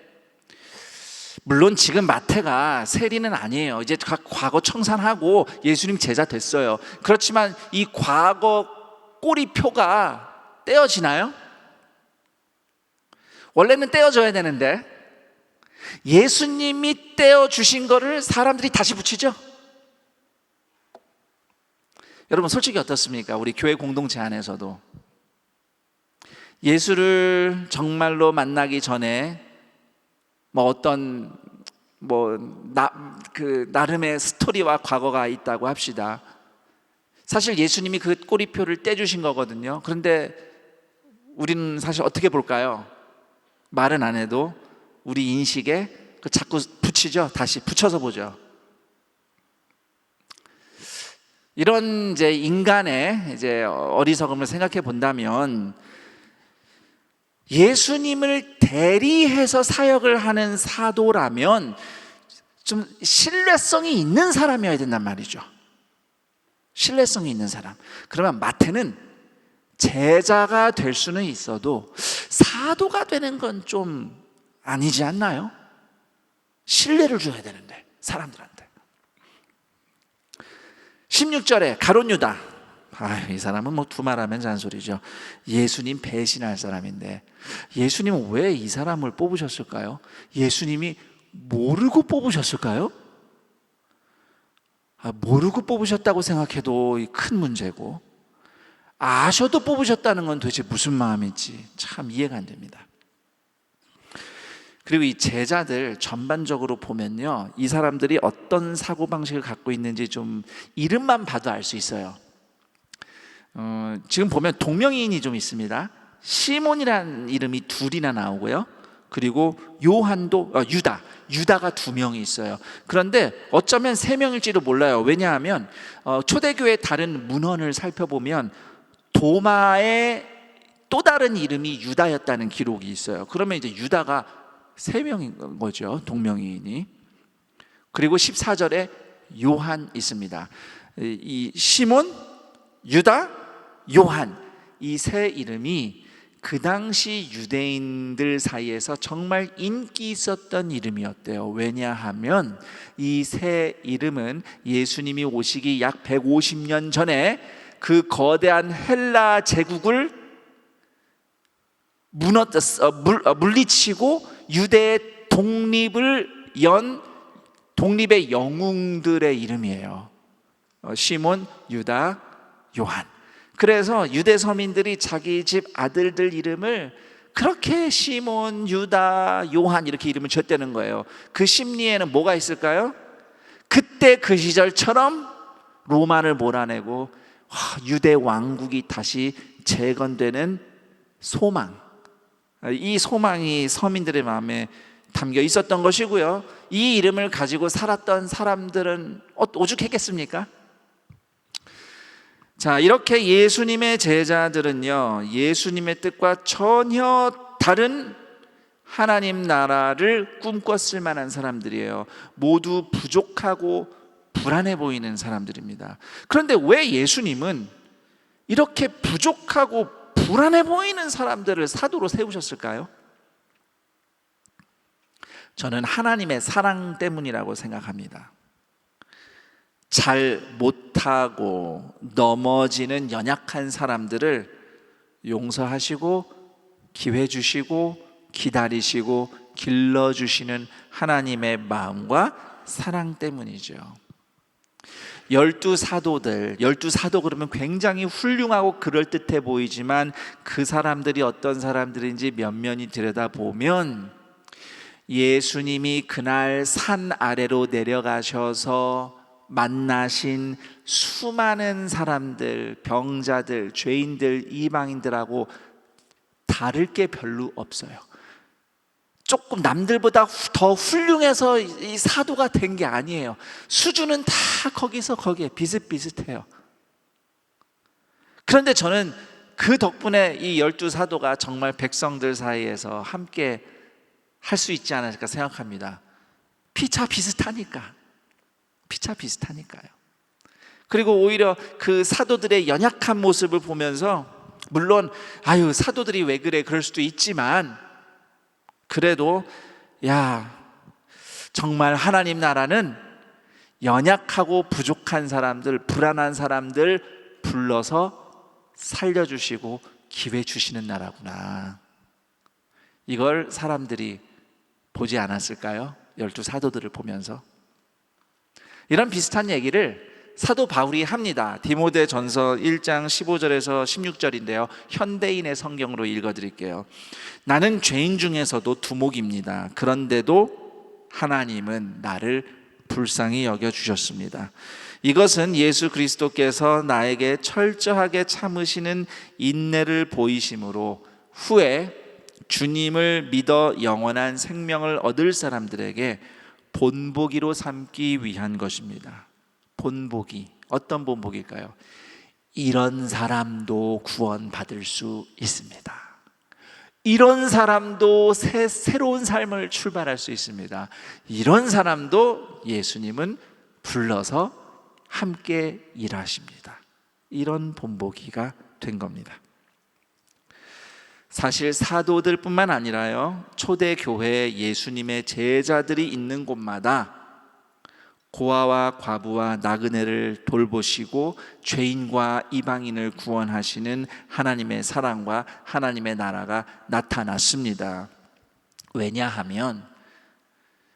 물론 지금 마태가 세리는 아니에요. 이제 과거 청산하고 예수님 제자 됐어요. 그렇지만 이 과거 꼬리표가 떼어지나요? 원래는 떼어져야 되는데 예수님이 떼어주신 거를 사람들이 다시 붙이죠. 여러분 솔직히 어떻습니까? 우리 교회 공동체 안에서도 예수를 정말로 만나기 전에 어떤 나름의 스토리와 과거가 있다고 합시다. 사실 예수님이 그 꼬리표를 떼주신 거거든요. 그런데 우리는 사실 어떻게 볼까요? 말은 안 해도 우리 인식에 자꾸 붙이죠. 다시 붙여서 보죠. 이런 이제 인간의 이제 어리석음을 생각해 본다면 예수님을 대리해서 사역을 하는 사도라면 좀 신뢰성이 있는 사람이어야 된단 말이죠. 신뢰성이 있는 사람. 그러면 마태는 제자가 될 수는 있어도 사도가 되는 건 좀 아니지 않나요? 신뢰를 줘야 되는데 사람들한테. 16절에 가룟 유다. 이 사람은 두말하면 잔소리죠. 예수님 배신할 사람인데 예수님은 왜 이 사람을 뽑으셨을까요? 예수님이 모르고 뽑으셨을까요? 모르고 뽑으셨다고 생각해도 큰 문제고 아셔도 뽑으셨다는 건 도대체 무슨 마음인지 참 이해가 안 됩니다. 그리고 이 제자들 전반적으로 보면요, 이 사람들이 어떤 사고방식을 갖고 있는지 좀 이름만 봐도 알 수 있어요. 지금 보면 동명이인이 좀 있습니다. 시몬이라는 이름이 둘이나 나오고요. 그리고 요한도 유다가 2명이 있어요. 그런데 어쩌면 3명일지도 몰라요. 왜냐하면 초대교회 다른 문헌을 살펴보면 도마의 또 다른 이름이 유다였다는 기록이 있어요. 그러면 이제 유다가 3명인 거죠. 동명이인이. 그리고 14절에 요한 있습니다. 이 시몬, 유다, 요한, 이 세 이름이 그 당시 유대인들 사이에서 정말 인기 있었던 이름이었대요. 왜냐하면 이 세 이름은 예수님이 오시기 약 150년 전에 그 거대한 헬라 제국을 물리치고 유대의 독립을 연 독립의 영웅들의 이름이에요. 시몬, 유다, 요한. 그래서 유대 서민들이 자기 집 아들들 이름을 그렇게 시몬, 유다, 요한 이렇게 이름을 줬다는 거예요. 그 심리에는 뭐가 있을까요? 그때 그 시절처럼 로마를 몰아내고 유대 왕국이 다시 재건되는 소망, 이 소망이 서민들의 마음에 담겨 있었던 것이고요. 이 이름을 가지고 살았던 사람들은 오죽했겠습니까? 자, 이렇게 예수님의 제자들은요, 예수님의 뜻과 전혀 다른 하나님 나라를 꿈꿨을 만한 사람들이에요. 모두 부족하고 불안해 보이는 사람들입니다. 그런데 왜 예수님은 이렇게 부족하고 불안해 보이는 사람들을 사도로 세우셨을까요? 저는 하나님의 사랑 때문이라고 생각합니다. 잘 못하고 넘어지는 연약한 사람들을 용서하시고 기회 주시고 기다리시고 길러주시는 하나님의 마음과 사랑 때문이죠. 12사도 그러면 굉장히 훌륭하고 그럴듯해 보이지만 그 사람들이 어떤 사람들인지 면면히 들여다보면 예수님이 그날 산 아래로 내려가셔서 만나신 수많은 사람들, 병자들, 죄인들, 이방인들하고 다를 게 별로 없어요. 조금 남들보다 더 훌륭해서 이 사도가 된 게 아니에요. 수준은 다 거기에 비슷비슷해요. 그런데 저는 그 덕분에 이 12사도가 정말 백성들 사이에서 함께 할 수 있지 않을까 생각합니다. 피차 비슷하니까요. 그리고 오히려 그 사도들의 연약한 모습을 보면서, 물론 사도들이 왜 그래 그럴 수도 있지만, 그래도 정말 하나님 나라는 연약하고 부족한 사람들, 불안한 사람들 불러서 살려주시고 기회 주시는 나라구나. 이걸 사람들이 보지 않았을까요? 12사도들을 보면서. 이런 비슷한 얘기를 사도 바울이 합니다. 디모데전서 1장 15절에서 16절인데요. 현대인의 성경으로 읽어드릴게요. 나는 죄인 중에서도 두목입니다. 그런데도 하나님은 나를 불쌍히 여겨주셨습니다. 이것은 예수 그리스도께서 나에게 철저하게 참으시는 인내를 보이심으로 후에 주님을 믿어 영원한 생명을 얻을 사람들에게 본보기로 삼기 위한 것입니다. 본보기, 어떤 본보기일까요? 이런 사람도 구원받을 수 있습니다. 이런 사람도 새로운 삶을 출발할 수 있습니다. 이런 사람도 예수님은 불러서 함께 일하십니다. 이런 본보기가 된 겁니다. 사실 사도들뿐만 아니라요, 초대 교회에 예수님의 제자들이 있는 곳마다 고아와 과부와 나그네를 돌보시고 죄인과 이방인을 구원하시는 하나님의 사랑과 하나님의 나라가 나타났습니다. 왜냐하면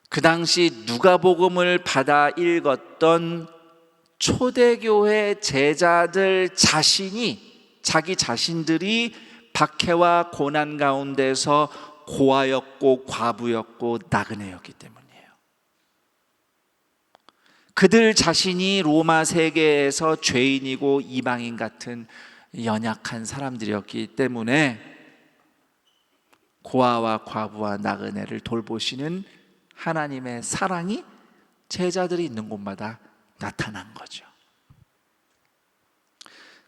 그 당시 누가복음을 받아 읽었던 초대교회 제자들 자기 자신들이 박해와 고난 가운데서 고아였고 과부였고 나그네였기 때문이에요. 그들 자신이 로마 세계에서 죄인이고 이방인 같은 연약한 사람들이었기 때문에 고아와 과부와 나그네를 돌보시는 하나님의 사랑이 제자들이 있는 곳마다 나타난 거죠.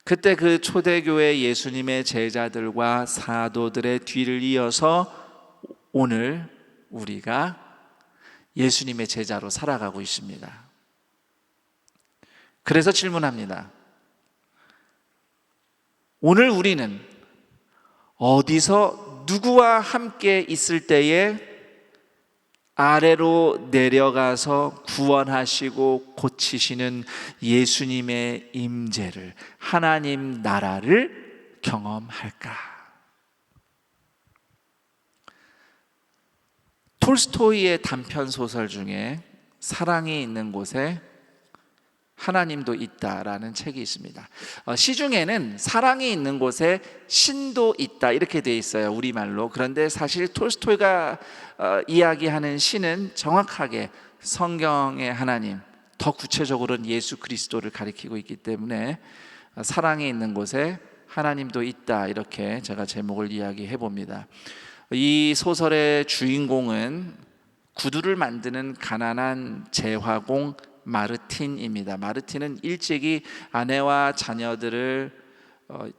그때 그 초대교회 예수님의 제자들과 사도들의 뒤를 이어서 오늘 우리가 예수님의 제자로 살아가고 있습니다. 그래서 질문합니다. 오늘 우리는 어디서 누구와 함께 있을 때에 아래로 내려가서 구원하시고 고치시는 예수님의 임재를, 하나님 나라를 경험할까? 톨스토이의 단편 소설 중에 사랑이 있는 곳에 하나님도 있다라는 책이 있습니다. 시중에는 사랑이 있는 곳에 신도 있다 이렇게 돼 있어요, 우리말로. 그런데 사실 톨스토이가 이야기하는 신은 정확하게 성경의 하나님, 더 구체적으로는 예수 그리스도를 가리키고 있기 때문에 사랑이 있는 곳에 하나님도 있다, 이렇게 제가 제목을 이야기해 봅니다. 이 소설의 주인공은 구두를 만드는 가난한 제화공 마르틴입니다. 마르틴은 일찍이 아내와 자녀들을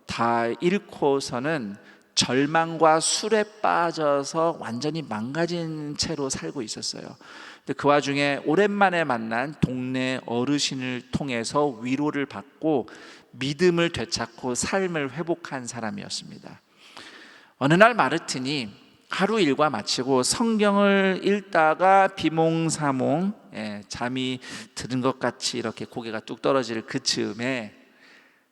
다 잃고서는 절망과 술에 빠져서 완전히 망가진 채로 살고 있었어요. 근데 그 와중에 오랜만에 만난 동네 어르신을 통해서 위로를 받고 믿음을 되찾고 삶을 회복한 사람이었습니다. 어느 날 마르틴이 하루 일과 마치고 성경을 읽다가 비몽사몽 잠이 드는 것 같이 이렇게 고개가 뚝 떨어질 그 즈음에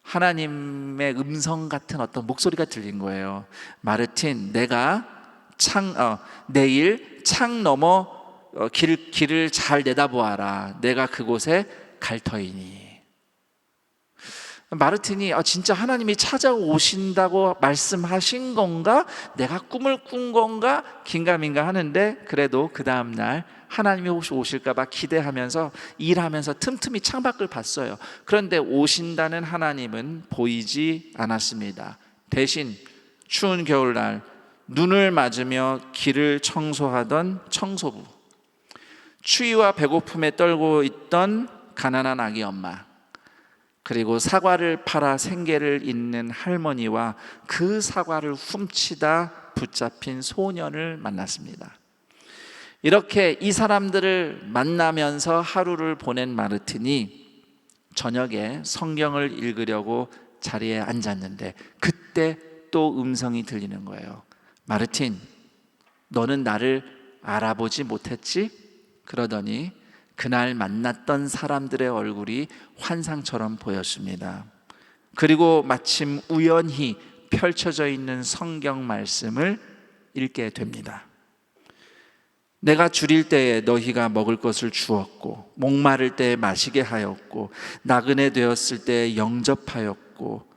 하나님의 음성 같은 어떤 목소리가 들린 거예요. 마르틴, 내가 내일 창 너머 길을 잘 내다보아라. 내가 그곳에 갈 터이니. 마르틴이 진짜 하나님이 찾아오신다고 말씀하신 건가? 내가 꿈을 꾼 건가? 긴가민가 하는데 그래도 그 다음날 하나님이 혹시 오실까 봐 기대하면서 일하면서 틈틈이 창밖을 봤어요. 그런데 오신다는 하나님은 보이지 않았습니다. 대신 추운 겨울날 눈을 맞으며 길을 청소하던 청소부, 추위와 배고픔에 떨고 있던 가난한 아기 엄마, 그리고 사과를 팔아 생계를 잇는 할머니와 그 사과를 훔치다 붙잡힌 소년을 만났습니다. 이렇게 이 사람들을 만나면서 하루를 보낸 마르틴이 저녁에 성경을 읽으려고 자리에 앉았는데 그때 또 음성이 들리는 거예요. 마르틴, 너는 나를 알아보지 못했지? 그러더니 그날 만났던 사람들의 얼굴이 환상처럼 보였습니다. 그리고 마침 우연히 펼쳐져 있는 성경 말씀을 읽게 됩니다. 내가 줄일 때에 너희가 먹을 것을 주었고, 목마를 때에 마시게 하였고, 나그네 되었을 때에 영접하였고,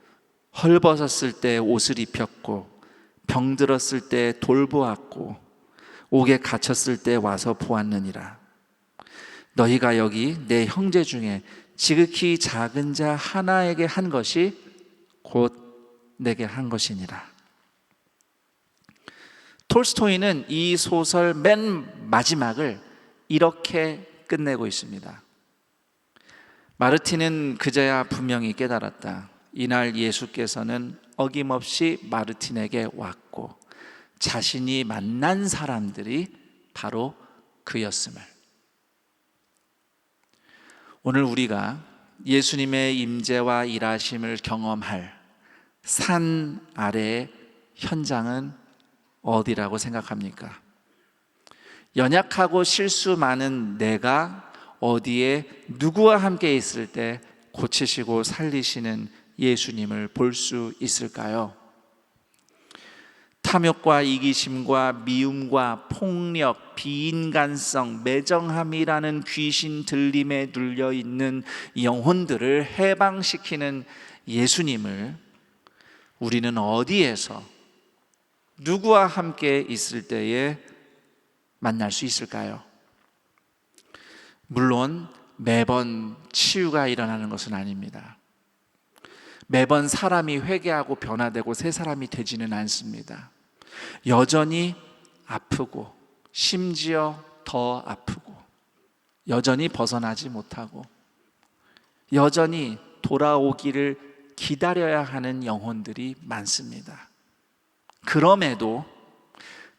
헐벗었을 때에 옷을 입혔고, 병들었을 때에 돌보았고, 옥에 갇혔을 때에 와서 보았느니라. 너희가 여기 내 형제 중에 지극히 작은 자 하나에게 한 것이 곧 내게 한 것이니라. 톨스토이는 이 소설 맨 마지막을 이렇게 끝내고 있습니다. 마르틴은 그제야 분명히 깨달았다. 이날 예수께서는 어김없이 마르틴에게 왔고 자신이 만난 사람들이 바로 그였음을. 오늘 우리가 예수님의 임재와 일하심을 경험할 산 아래의 현장은 어디라고 생각합니까? 연약하고 실수 많은 내가 어디에 누구와 함께 있을 때 고치시고 살리시는 예수님을 볼 수 있을까요? 탐욕과 이기심과 미움과 폭력, 비인간성, 매정함이라는 귀신 들림에 눌려 있는 영혼들을 해방시키는 예수님을 우리는 어디에서 누구와 함께 있을 때에 만날 수 있을까요? 물론 매번 치유가 일어나는 것은 아닙니다. 매번 사람이 회개하고 변화되고 새 사람이 되지는 않습니다. 여전히 아프고 심지어 더 아프고 여전히 벗어나지 못하고 여전히 돌아오기를 기다려야 하는 영혼들이 많습니다. 그럼에도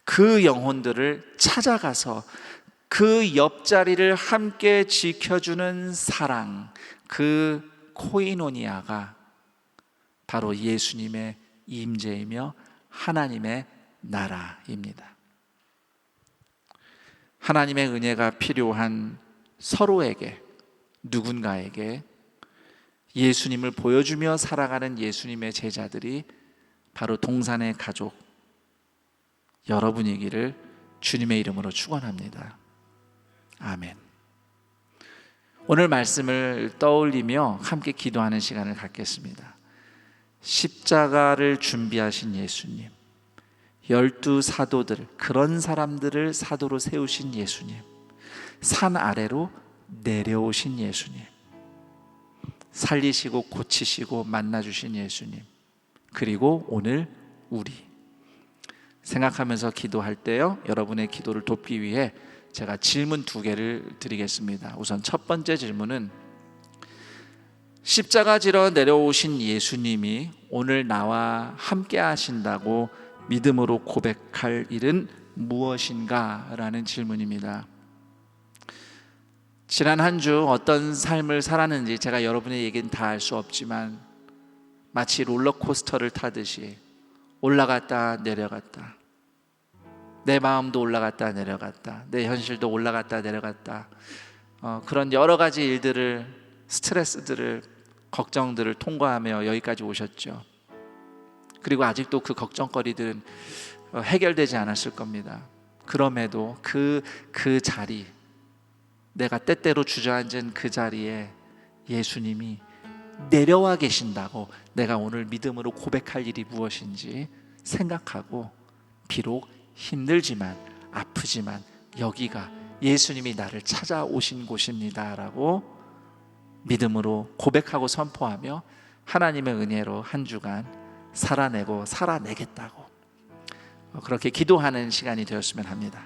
그 영혼들을 찾아가서 그 옆자리를 함께 지켜주는 사랑, 그 코이노니아가 바로 예수님의 임재이며 하나님의 나라입니다. 하나님의 은혜가 필요한 서로에게, 누군가에게 예수님을 보여주며 살아가는 예수님의 제자들이 바로 동산의 가족 여러분이기를 주님의 이름으로 축원합니다. 아멘. 오늘 말씀을 떠올리며 함께 기도하는 시간을 갖겠습니다. 십자가를 준비하신 예수님, 12 사도들, 그런 사람들을 사도로 세우신 예수님, 산 아래로 내려오신 예수님, 살리시고 고치시고 만나주신 예수님, 그리고 오늘 우리 생각하면서 기도할 때요, 여러분의 기도를 돕기 위해 제가 질문 2개를 드리겠습니다. 우선 첫 번째 질문은 십자가 지러 내려오신 예수님이 오늘 나와 함께 하신다고 믿음으로 고백할 일은 무엇인가? 라는 질문입니다. 지난 한 주 어떤 삶을 살았는지 제가 여러분의 얘기는 다 알 수 없지만 마치 롤러코스터를 타듯이 올라갔다 내려갔다, 내 마음도 올라갔다 내려갔다, 내 현실도 올라갔다 내려갔다, 그런 여러 가지 일들을, 스트레스들을, 걱정들을 통과하며 여기까지 오셨죠. 그리고 아직도 그 걱정거리들은 해결되지 않았을 겁니다. 그럼에도 그 자리, 내가 때때로 주저앉은 그 자리에 예수님이 내려와 계신다고 내가 오늘 믿음으로 고백할 일이 무엇인지 생각하고, 비록 힘들지만 아프지만 여기가 예수님이 나를 찾아오신 곳입니다 라고 믿음으로 고백하고 선포하며 하나님의 은혜로 한 주간 살아내고 살아내겠다고 그렇게 기도하는 시간이 되었으면 합니다.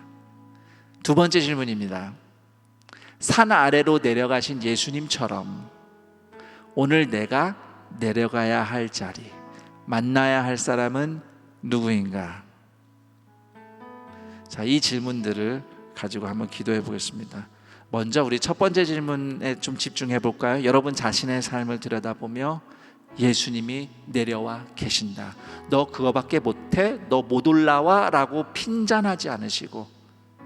두 번째 질문입니다. 산 아래로 내려가신 예수님처럼 오늘 내가 내려가야 할 자리, 만나야 할 사람은 누구인가? 자, 이 질문들을 가지고 한번 기도해 보겠습니다. 먼저 우리 첫 번째 질문에 좀 집중해 볼까요? 여러분 자신의 삶을 들여다보며 예수님이 내려와 계신다, 너 그거밖에 못해, 너 못 올라와 라고 핀잔하지 않으시고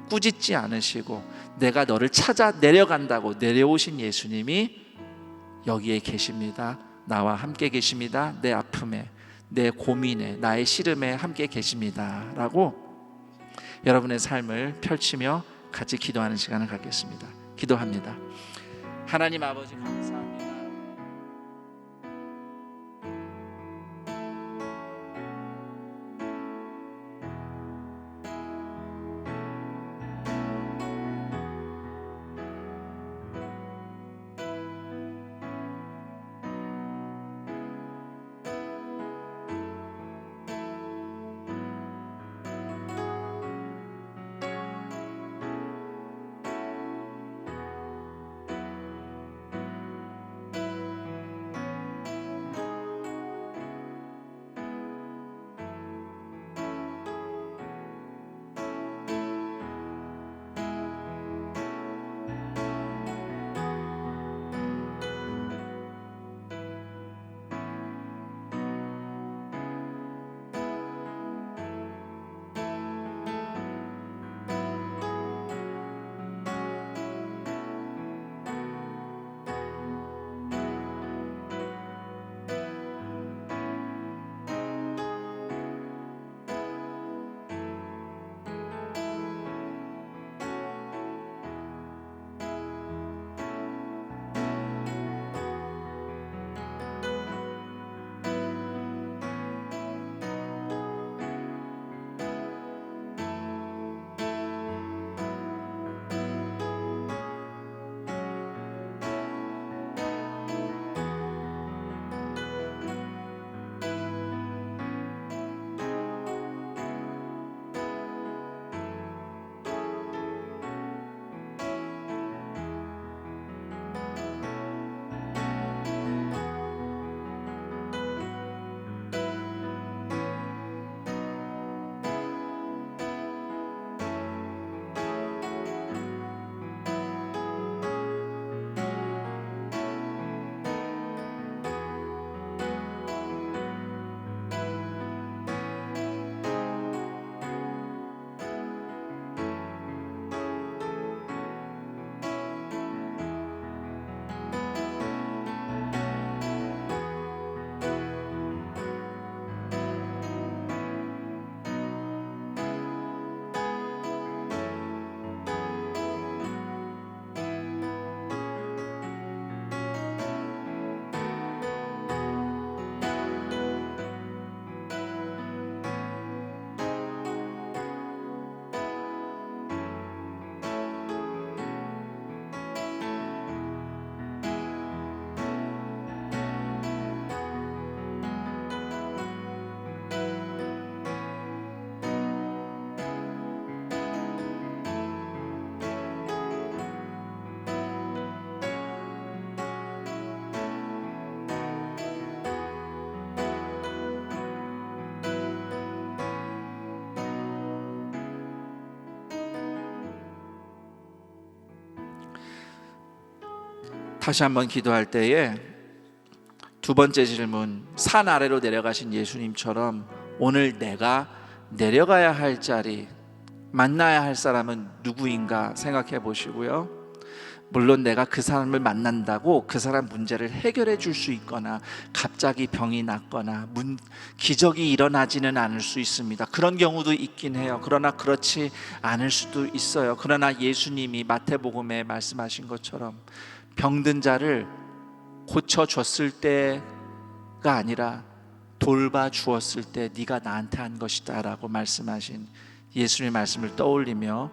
꾸짖지 않으시고 내가 너를 찾아 내려간다고 내려오신 예수님이 여기에 계십니다. 나와 함께 계십니다. 내 아픔에, 내 고민에, 나의 시름에 함께 계십니다 라고 여러분의 삶을 펼치며 같이 기도하는 시간을 갖겠습니다. 기도합니다. 하나님 아버지 감사합니다. 다시 한번 기도할 때에 두 번째 질문, 산 아래로 내려가신 예수님처럼 오늘 내가 내려가야 할 자리, 만나야 할 사람은 누구인가 생각해 보시고요. 물론 내가 그 사람을 만난다고 그 사람 문제를 해결해 줄 수 있거나 갑자기 병이 낫거나 기적이 일어나지는 않을 수 있습니다. 그런 경우도 있긴 해요. 그러나 그렇지 않을 수도 있어요. 그러나 예수님이 마태복음에 말씀하신 것처럼 병든 자를 고쳐줬을 때가 아니라 돌봐주었을 때 네가 나한테 한 것이다 라고 말씀하신 예수님의 말씀을 떠올리며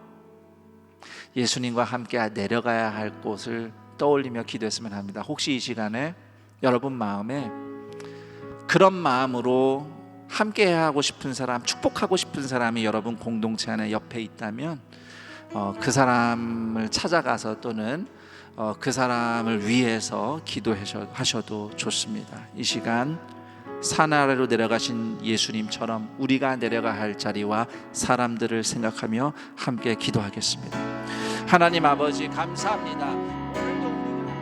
예수님과 함께 내려가야 할 곳을 떠올리며 기도했으면 합니다. 혹시 이 시간에 여러분 마음에 그런 마음으로 함께 하고 싶은 사람, 축복하고 싶은 사람이 여러분 공동체 안에 옆에 있다면 그 사람을 찾아가서 또는 그 사람을 위해서 기도하셔도 좋습니다. 이 시간 산 아래로 내려가신 예수님처럼 우리가 내려가야 할 자리와 사람들을 생각하며 함께 기도하겠습니다. 하나님 아버지 감사합니다. 오늘도 우리가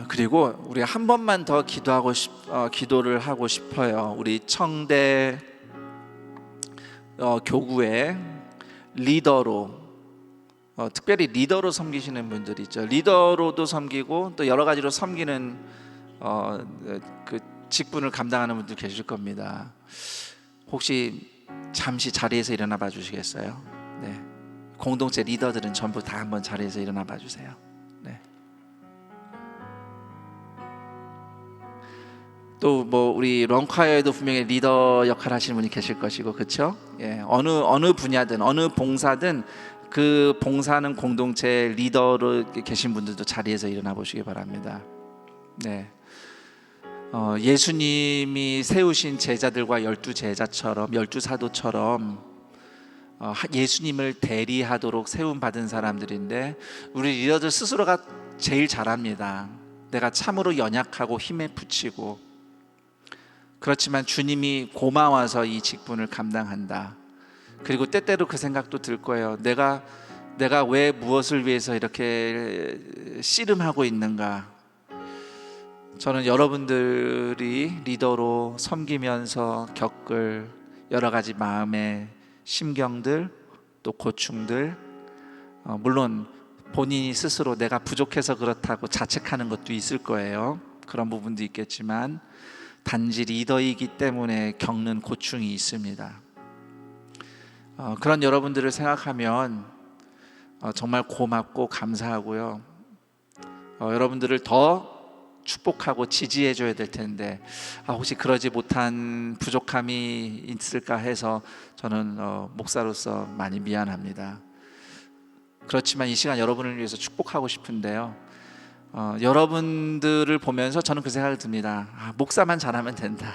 그리고 우리 한 번만 더 기도를 하고 싶어요. 우리 청대 교구의 리더로 특별히 리더로 섬기시는 분들이 있죠. 리더로도 섬기고 또 여러 가지로 섬기는 그 직분을 감당하는 분들 계실 겁니다. 혹시 잠시 자리에서 일어나 봐 주시겠어요? 네. 공동체 리더들은 전부 다 한번 자리에서 일어나 봐 주세요. 네. 또 뭐 우리 런콰이어에도 분명히 리더 역할 하시는 분이 계실 것이고, 그렇죠? 예, 어느 분야든 어느 봉사든 그 봉사하는 공동체 리더로 계신 분들도 자리에서 일어나 보시기 바랍니다. 네. 예수님이 세우신 제자들과 12제자처럼 12사도처럼 예수님을 대리하도록 세움받은 사람들인데 우리 리더들 스스로가 제일 잘합니다. 내가 참으로 연약하고 힘에 부치고, 그렇지만 주님이 고마워서 이 직분을 감당한다. 그리고 때때로 그 생각도 들 거예요. 내가 왜 무엇을 위해서 이렇게 씨름하고 있는가. 저는 여러분들이 리더로 섬기면서 겪을 여러 가지 마음의 심경들, 또 고충들, 물론 본인이 스스로 내가 부족해서 그렇다고 자책하는 것도 있을 거예요. 그런 부분도 있겠지만 단지 리더이기 때문에 겪는 고충이 있습니다. 그런 여러분들을 생각하면 정말 고맙고 감사하고요. 여러분들을 더 축복하고 지지해 줘야 될 텐데 혹시 그러지 못한 부족함이 있을까 해서 저는 목사로서 많이 미안합니다. 그렇지만 이 시간 여러분을 위해서 축복하고 싶은데요. 여러분들을 보면서 저는 그 생각을 듭니다. 목사만 잘하면 된다.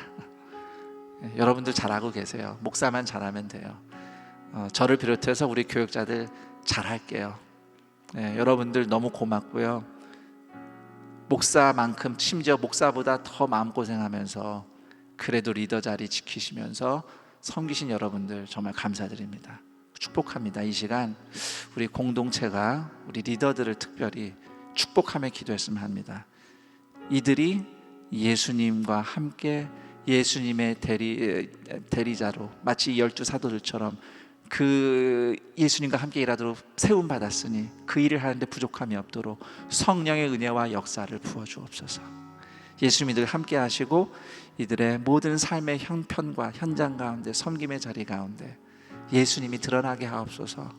여러분들 잘하고 계세요. 목사만 잘하면 돼요. 저를 비롯해서 우리 교육자들 잘할게요. 여러분들 너무 고맙고요. 목사만큼, 심지어 목사보다 더 마음고생하면서 그래도 리더 자리 지키시면서 섬기신 여러분들 정말 감사드립니다. 축복합니다. 이 시간 우리 공동체가 우리 리더들을 특별히 축복하며 기도했으면 합니다. 이들이 예수님과 함께 예수님의 대리자로, 마치 12 사도들처럼 그 예수님과 함께 일하도록 세움 받았으니 그 일을 하는데 부족함이 없도록 성령의 은혜와 역사를 부어 주옵소서. 예수님이 함께 하시고 이들의 모든 삶의 형편과 현장 가운데, 섬김의 자리 가운데 예수님이 드러나게 하옵소서.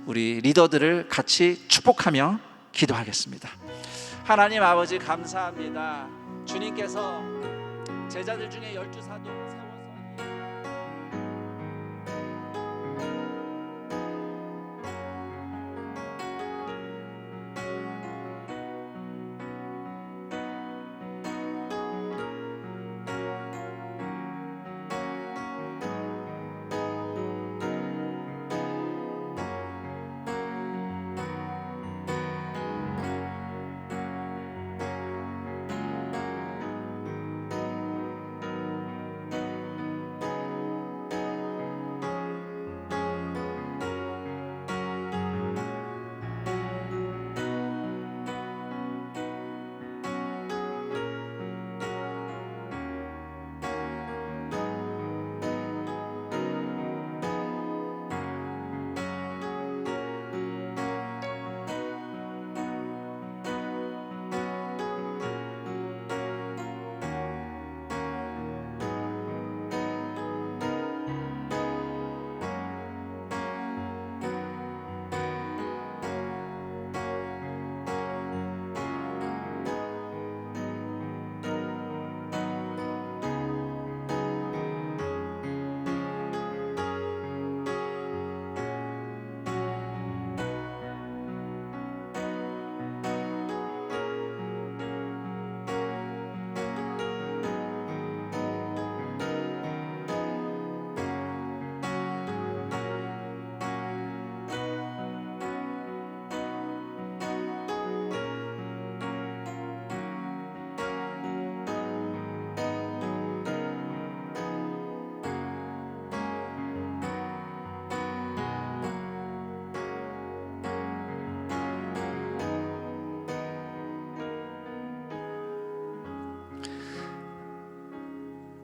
우리 리더들을 같이 축복하며 기도하겠습니다. 하나님 아버지 감사합니다. 주님께서 제자들 중에 12 사도 세워서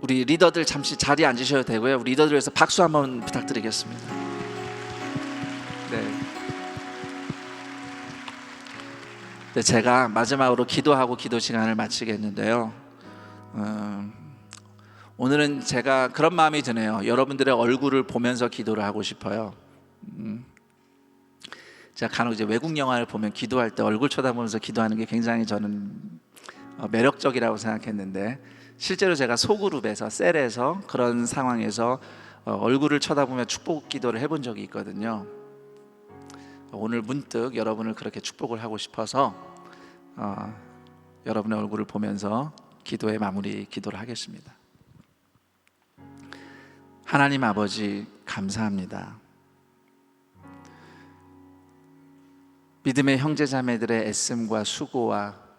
우리 리더들 잠시 자리에 앉으셔도 되고요. 우리 리더들 위해서 박수 한번 부탁드리겠습니다. 네, 제가 마지막으로 기도하고 기도 시간을 마치겠는데요. 오늘은 제가 그런 마음이 드네요. 여러분들의 얼굴을 보면서 기도를 하고 싶어요. 제가 간혹 이제 외국 영화를 보면 기도할 때 얼굴 쳐다보면서 기도하는 게 굉장히 저는 매력적이라고 생각했는데, 실제로 제가 소그룹에서, 셀에서 그런 상황에서 얼굴을 쳐다보며 축복 기도를 해본 적이 있거든요. 오늘 문득 여러분을 그렇게 축복을 하고 싶어서 여러분의 얼굴을 보면서 기도의 마무리 기도를 하겠습니다. 하나님 아버지 감사합니다. 믿음의 형제 자매들의 애씀과 수고와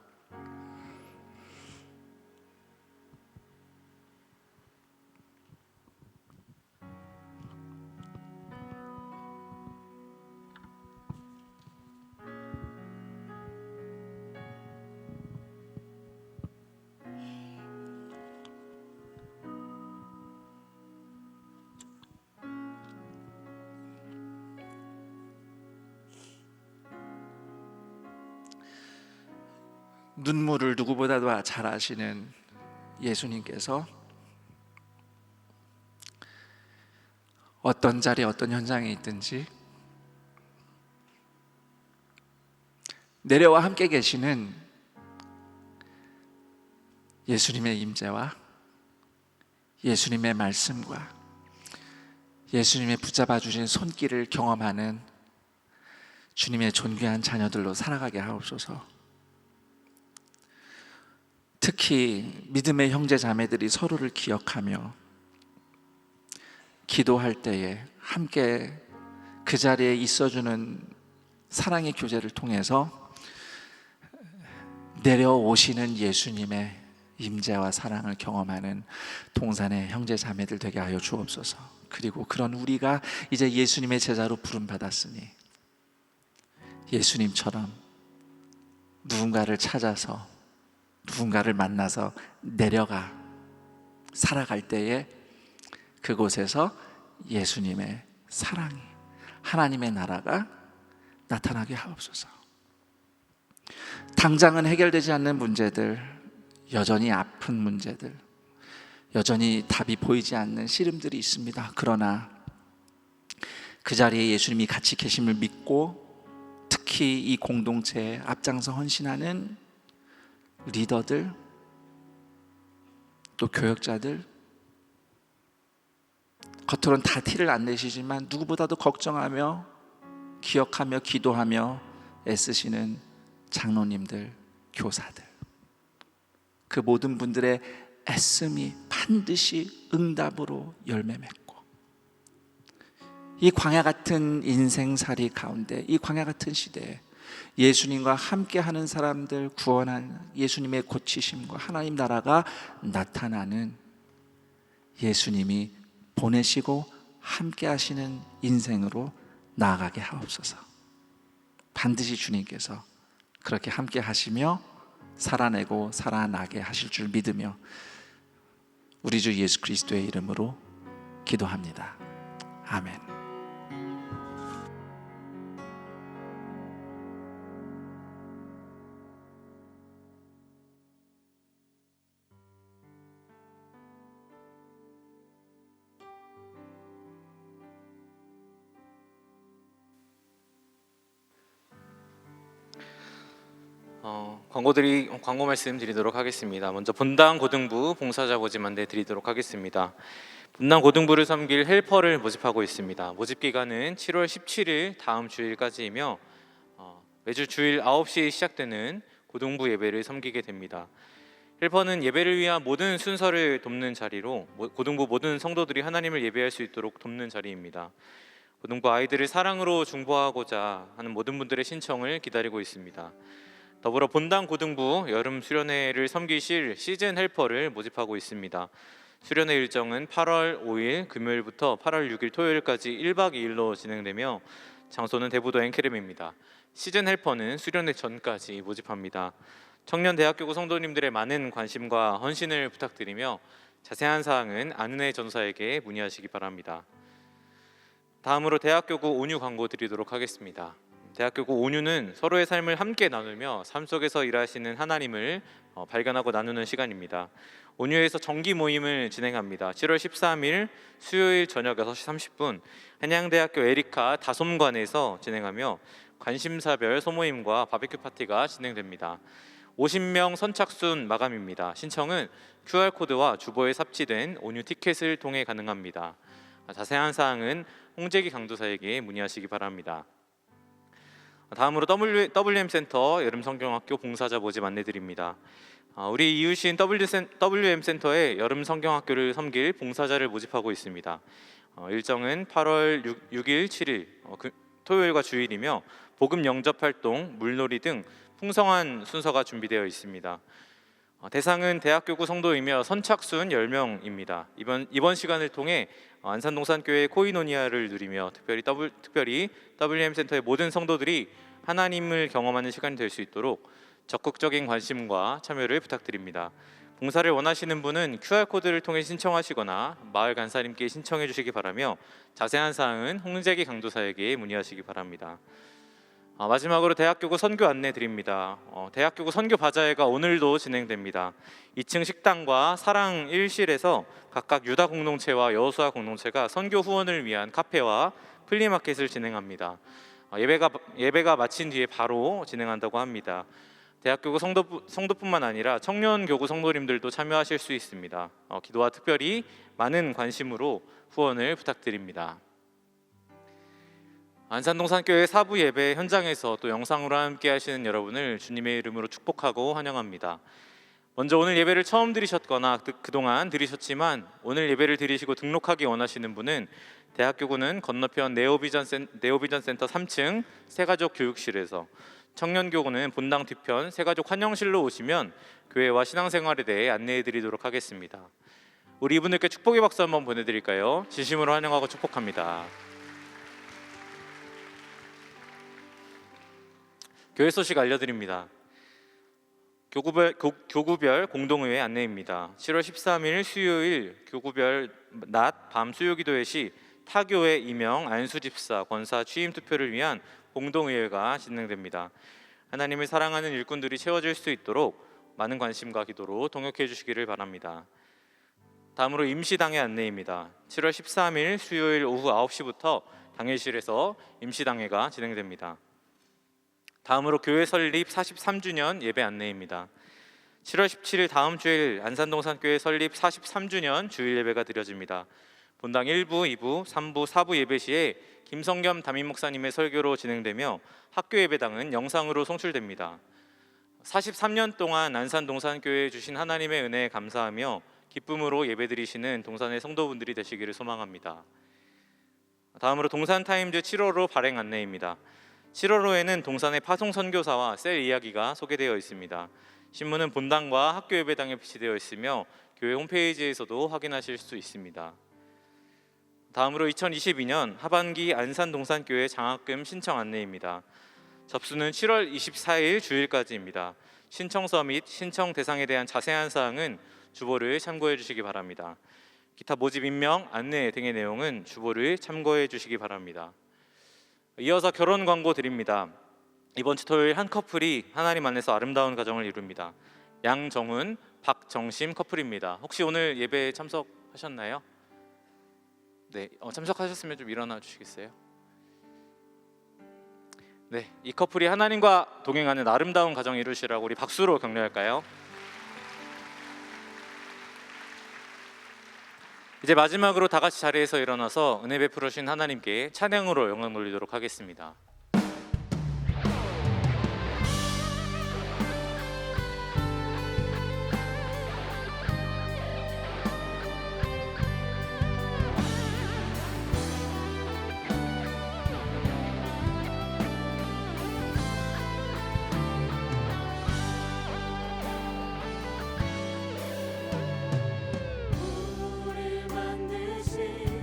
눈물을 누구보다도 잘 아시는 예수님께서 어떤 자리, 어떤 현장에 있든지 내려와 함께 계시는 예수님의 임재와 예수님의 말씀과 예수님의 붙잡아 주신 손길을 경험하는 주님의 존귀한 자녀들로 살아가게 하옵소서. 특히 믿음의 형제 자매들이 서로를 기억하며 기도할 때에 함께 그 자리에 있어주는 사랑의 교제를 통해서 내려오시는 예수님의 임재와 사랑을 경험하는 동산의 형제 자매들 되게 하여 주옵소서. 그리고 그런 우리가 이제 예수님의 제자로 부름받았으니 예수님처럼 누군가를 찾아서 누군가를 만나서 내려가 살아갈 때에 그곳에서 예수님의 사랑이, 하나님의 나라가 나타나게 하옵소서. 당장은 해결되지 않는 문제들, 여전히 아픈 문제들, 여전히 답이 보이지 않는 시름들이 있습니다. 그러나 그 자리에 예수님이 같이 계심을 믿고 특히 이 공동체에 앞장서 헌신하는 리더들, 또 교역자들, 겉으로는 다 티를 안 내시지만 누구보다도 걱정하며 기억하며 기도하며 애쓰시는 장로님들, 교사들, 그 모든 분들의 애씀이 반드시 응답으로 열매 맺고 이 광야 같은 인생살이 가운데, 이 광야 같은 시대에 예수님과 함께하는 사람들, 구원한 예수님의 고치심과 하나님 나라가 나타나는, 예수님이 보내시고 함께하시는 인생으로 나아가게 하옵소서. 반드시 주님께서 그렇게 함께하시며 살아내고 살아나게 하실 줄 믿으며 우리 주 예수 그리스도의 이름으로 기도합니다. 아멘. 광고 말씀 드리도록 하겠습니다. 먼저 분당 고등부 봉사자 모집 안내 드리도록 하겠습니다. 분당 고등부를 섬길 헬퍼를 모집하고 있습니다. 모집 기간은 7월 17일 다음 주일까지이며 매주 주일 9시에 시작되는 고등부 예배를 섬기게 됩니다. 헬퍼는 예배를 위한 모든 순서를 돕는 자리로 고등부 모든 성도들이 하나님을 예배할 수 있도록 돕는 자리입니다. 고등부 아이들을 사랑으로 중보하고자 하는 모든 분들의 신청을 기다리고 있습니다. 더불어 본당 고등부 여름 수련회를 섬기실 시즌 헬퍼를 모집하고 있습니다. 수련회 일정은 8월 5일 금요일부터 8월 6일 토요일까지 1박 2일로 진행되며 장소는 대부도 엔케렘입니다. 시즌 헬퍼는 수련회 전까지 모집합니다. 청년 대학교구 성도님들의 많은 관심과 헌신을 부탁드리며 자세한 사항은 안은혜 전사에게 문의하시기 바랍니다. 다음으로 대학교구 온유 광고 드리도록 하겠습니다. 대학교구 온유는 서로의 삶을 함께 나누며 삶 속에서 일하시는 하나님을 발견하고 나누는 시간입니다. 온유에서 정기 모임을 진행합니다. 7월 13일 수요일 저녁 6시 30분 한양대학교 에리카 다솜관에서 진행하며 관심사별 소모임과 바비큐 파티가 진행됩니다. 50명 선착순 마감입니다. 신청은 QR코드와 주보에 삽지된 온유 티켓을 통해 가능합니다. 자세한 사항은 홍재기 강도사에게 문의하시기 바랍니다. 다음으로 WM센터 여름성경학교 봉사자 모집 안내드립니다. 우리 이웃인 WM센터의 여름성경학교를 섬길 봉사자를 모집하고 있습니다. 일정은 8월 6일, 7일 토요일과 주일이며 복음 영접활동, 물놀이 등 풍성한 순서가 준비되어 있습니다. 대상은 대학교구 성도이며 선착순 10명입니다. 이번 시간을 통해 안산동산교회 코이노니아를 누리며 특별히 WM센터의 모든 성도들이 하나님을 경험하는 시간이 될 수 있도록 적극적인 관심과 참여를 부탁드립니다. 봉사를 원하시는 분은 QR코드를 통해 신청하시거나 마을 간사님께 신청해 주시기 바라며 자세한 사항은 홍재기 강도사에게 문의하시기 바랍니다. 마지막으로 대학교구 선교 안내 드립니다. 대학교구 선교 바자회가 오늘도 진행됩니다. 2층 식당과 사랑 1실에서 각각 유다 공동체와 여호수아 공동체가 선교 후원을 위한 카페와 플리마켓을 진행합니다. 예배가 마친 뒤에 바로 진행한다고 합니다. 대학교구 성도뿐만 아니라 청년교구 성도님들도 참여하실 수 있습니다. 기도와 특별히 많은 관심으로 후원을 부탁드립니다. 안산동산교회 사부 예배 현장에서 또 영상으로 함께 하시는 여러분을 주님의 이름으로 축복하고 환영합니다. 먼저 오늘 예배를 처음 들으셨거나 그동안 들으셨지만 오늘 예배를 들으시고 등록하기 원하시는 분은 대학교구는 건너편 네오비전 센터 3층 새가족 교육실에서 청년교구는 본당 뒤편 새가족 환영실로 오시면 교회와 신앙생활에 대해 안내해드리도록 하겠습니다. 우리 이분들께 축복의 박수 한번 보내드릴까요? 진심으로 환영하고 축복합니다. 교회 소식 알려드립니다. 교구별 공동의회 안내입니다. 7월 13일 수요일 교구별 낮 밤 수요기도회 시 타교회 임영 안수집사 권사 취임 투표를 위한 공동의회가 진행됩니다. 하나님을 사랑하는 일꾼들이 채워질 수 있도록 많은 관심과 기도로 동역해 주시기를 바랍니다. 다음으로 임시당회 안내입니다. 7월 13일 수요일 오후 9시부터 당회실에서 임시당회가 진행됩니다. 다음으로 교회 설립 43주년 예배 안내입니다. 7월 17일 다음 주일 안산동산교회 설립 43주년 주일 예배가 드려집니다. 본당 1부, 2부, 3부, 4부 예배 시에 김성겸 담임 목사님의 설교로 진행되며 학교 예배당은 영상으로 송출됩니다. 43년 동안 안산동산교회에 주신 하나님의 은혜에 감사하며 기쁨으로 예배드리시는 동산의 성도분들이 되시기를 소망합니다. 다음으로 동산타임즈 7월호 발행 안내입니다. 7월호에는 동산의 파송 선교사와 셀 이야기가 소개되어 있습니다. 신문은 본당과 학교 예배당에 비치되어 있으며 교회 홈페이지에서도 확인하실 수 있습니다. 다음으로 2022년 하반기 안산동산교회 장학금 신청 안내입니다. 접수는 7월 24일 주일까지입니다. 신청서 및 신청 대상에 대한 자세한 사항은 주보를 참고해 주시기 바랍니다. 기타 모집 임명 안내 등의 내용은 주보를 참고해 주시기 바랍니다. 이어서 결혼 광고 드립니다. 이번 주 토요일 한 커플이 하나님 안에서 아름다운 가정을 이룹니다. 양정훈, 박정심 커플입니다. 혹시 오늘 예배에 참석하셨나요? 네, 참석하셨으면 좀 일어나 주시겠어요? 네, 이 커플이 하나님과 동행하는 아름다운 가정 이루시라고 우리 박수로 격려할까요? 이제 마지막으로 다 같이 자리에서 일어나서 은혜 베풀으신 하나님께 찬양으로 영광 돌리도록 하겠습니다. 우리를 만드신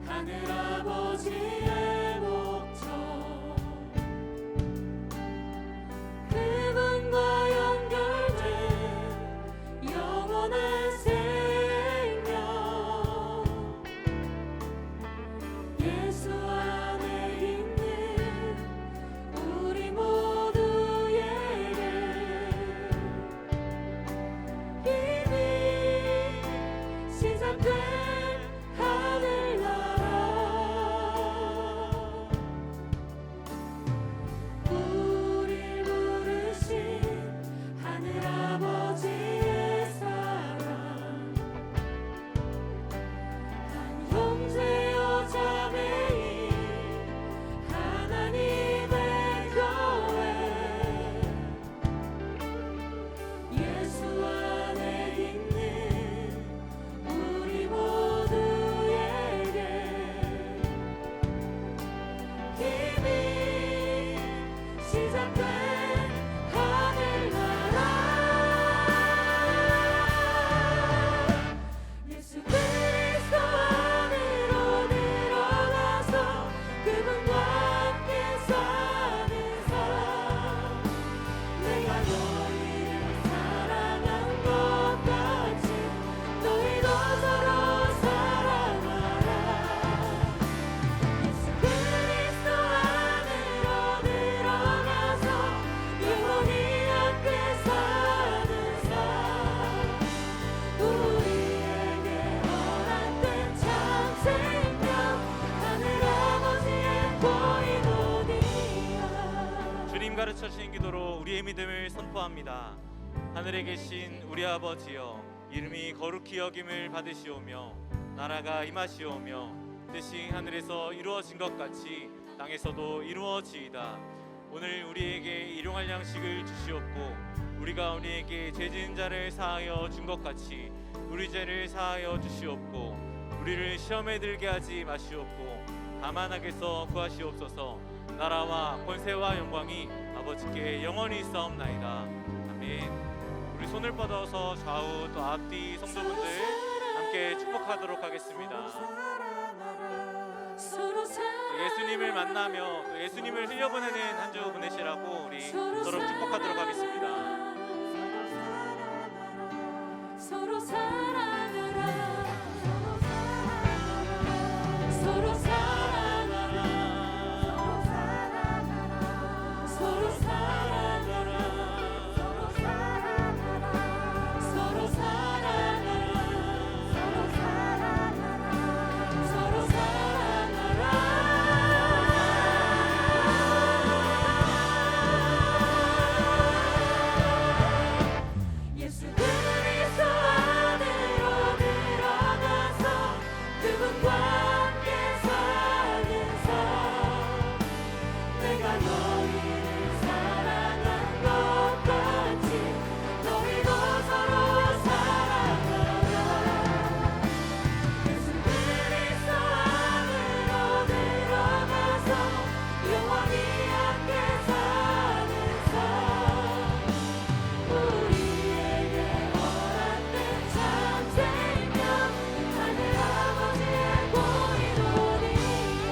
하늘 아버지의 목적 그분과 연결된 영원한 생명 예수 안에 있는 우리 모두에게 이미 시작된 하늘나라 우릴 부르신 하늘아버지의 사랑 한 형제여 자매인 하나님의 교회 예수 안에 있는 우리 모두에게 이미 시작된 하늘나라 예수 그리스도 안으로 들어가서 그분과 함께 사는 삶 내가 너희를 사랑한 것 같이 너희도 서로 사랑하라 예수 그리스도 안으로 들어가서 영원히 함께 사는 삶 우리에게 허락된 참 생명 하늘 아버지의 보이노니와 주님 가르쳐 주신 기도로 우리의 믿음을 선포합니다. 하늘에 계신 우리 아버지여 이름이 거룩히 여김을 받으시오며 나라가 임하시오며 뜻이 하늘에서 이루어진 것 같이 땅에서도 이루어지이다. 오늘 우리에게 일용할 양식을 주시옵고 우리가 우리에게 죄 지은 자를 사하여 준 것 같이 우리 죄를 사하여 주시옵고 우리를 시험에 들게 하지 마시옵고 다만 악에서 구하시옵소서. 나라와 권세와 영광이 아버지께 영원히 있사옵나이다. 아멘. 우리 손을 뻗어서 좌우 또 앞뒤 성도분들 함께 축복하도록 하겠습니다. 서로 사랑하라. 예수님을 만나며 또 예수님을 흘려보내는 한 주 보내시라고 우리 서로 축복하도록 하겠습니다. 서로 사랑하라. 서로 사랑하라. 서로 사랑하라. 서로 사랑하라. 서로 사랑하라. 예수 그리스도 안으로 들어가서 그분과 함께 사는 삶, 내가 너희를 사랑한 것 같이 너희도 서로 사랑하라. 예수 그리스도 안으로 들어가서 영원히 함께 사는 삶, 우리에게 허락된 참 생명, 하늘 아버지의 보이노니라.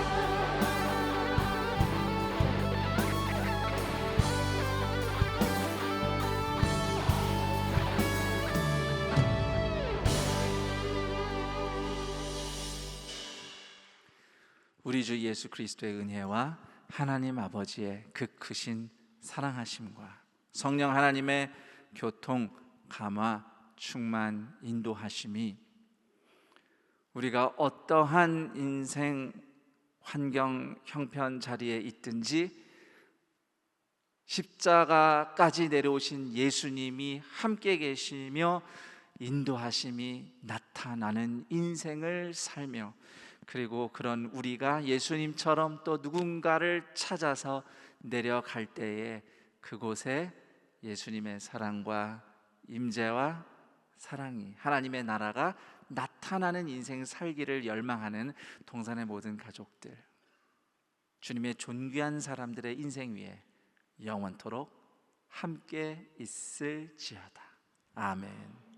우리 주 예수 그리스도의 은혜와 하나님 아버지의 그 크신 사랑하심과 성령 하나님의 교통, 감화, 충만, 인도하심이 우리가 어떠한 인생 환경, 형편 자리에 있든지 십자가까지 내려오신 예수님이 함께 계시며 인도하심이 나타나는 인생을 살며, 그리고 그런 우리가 예수님처럼 또 누군가를 찾아서 내려갈 때에 그곳에 예수님의 사랑과 임재와 사랑이, 하나님의 나라가 나타나는 인생 살기를 열망하는 동산의 모든 가족들, 주님의 존귀한 사람들의 인생 위에 영원토록 함께 있을지어다. 아멘.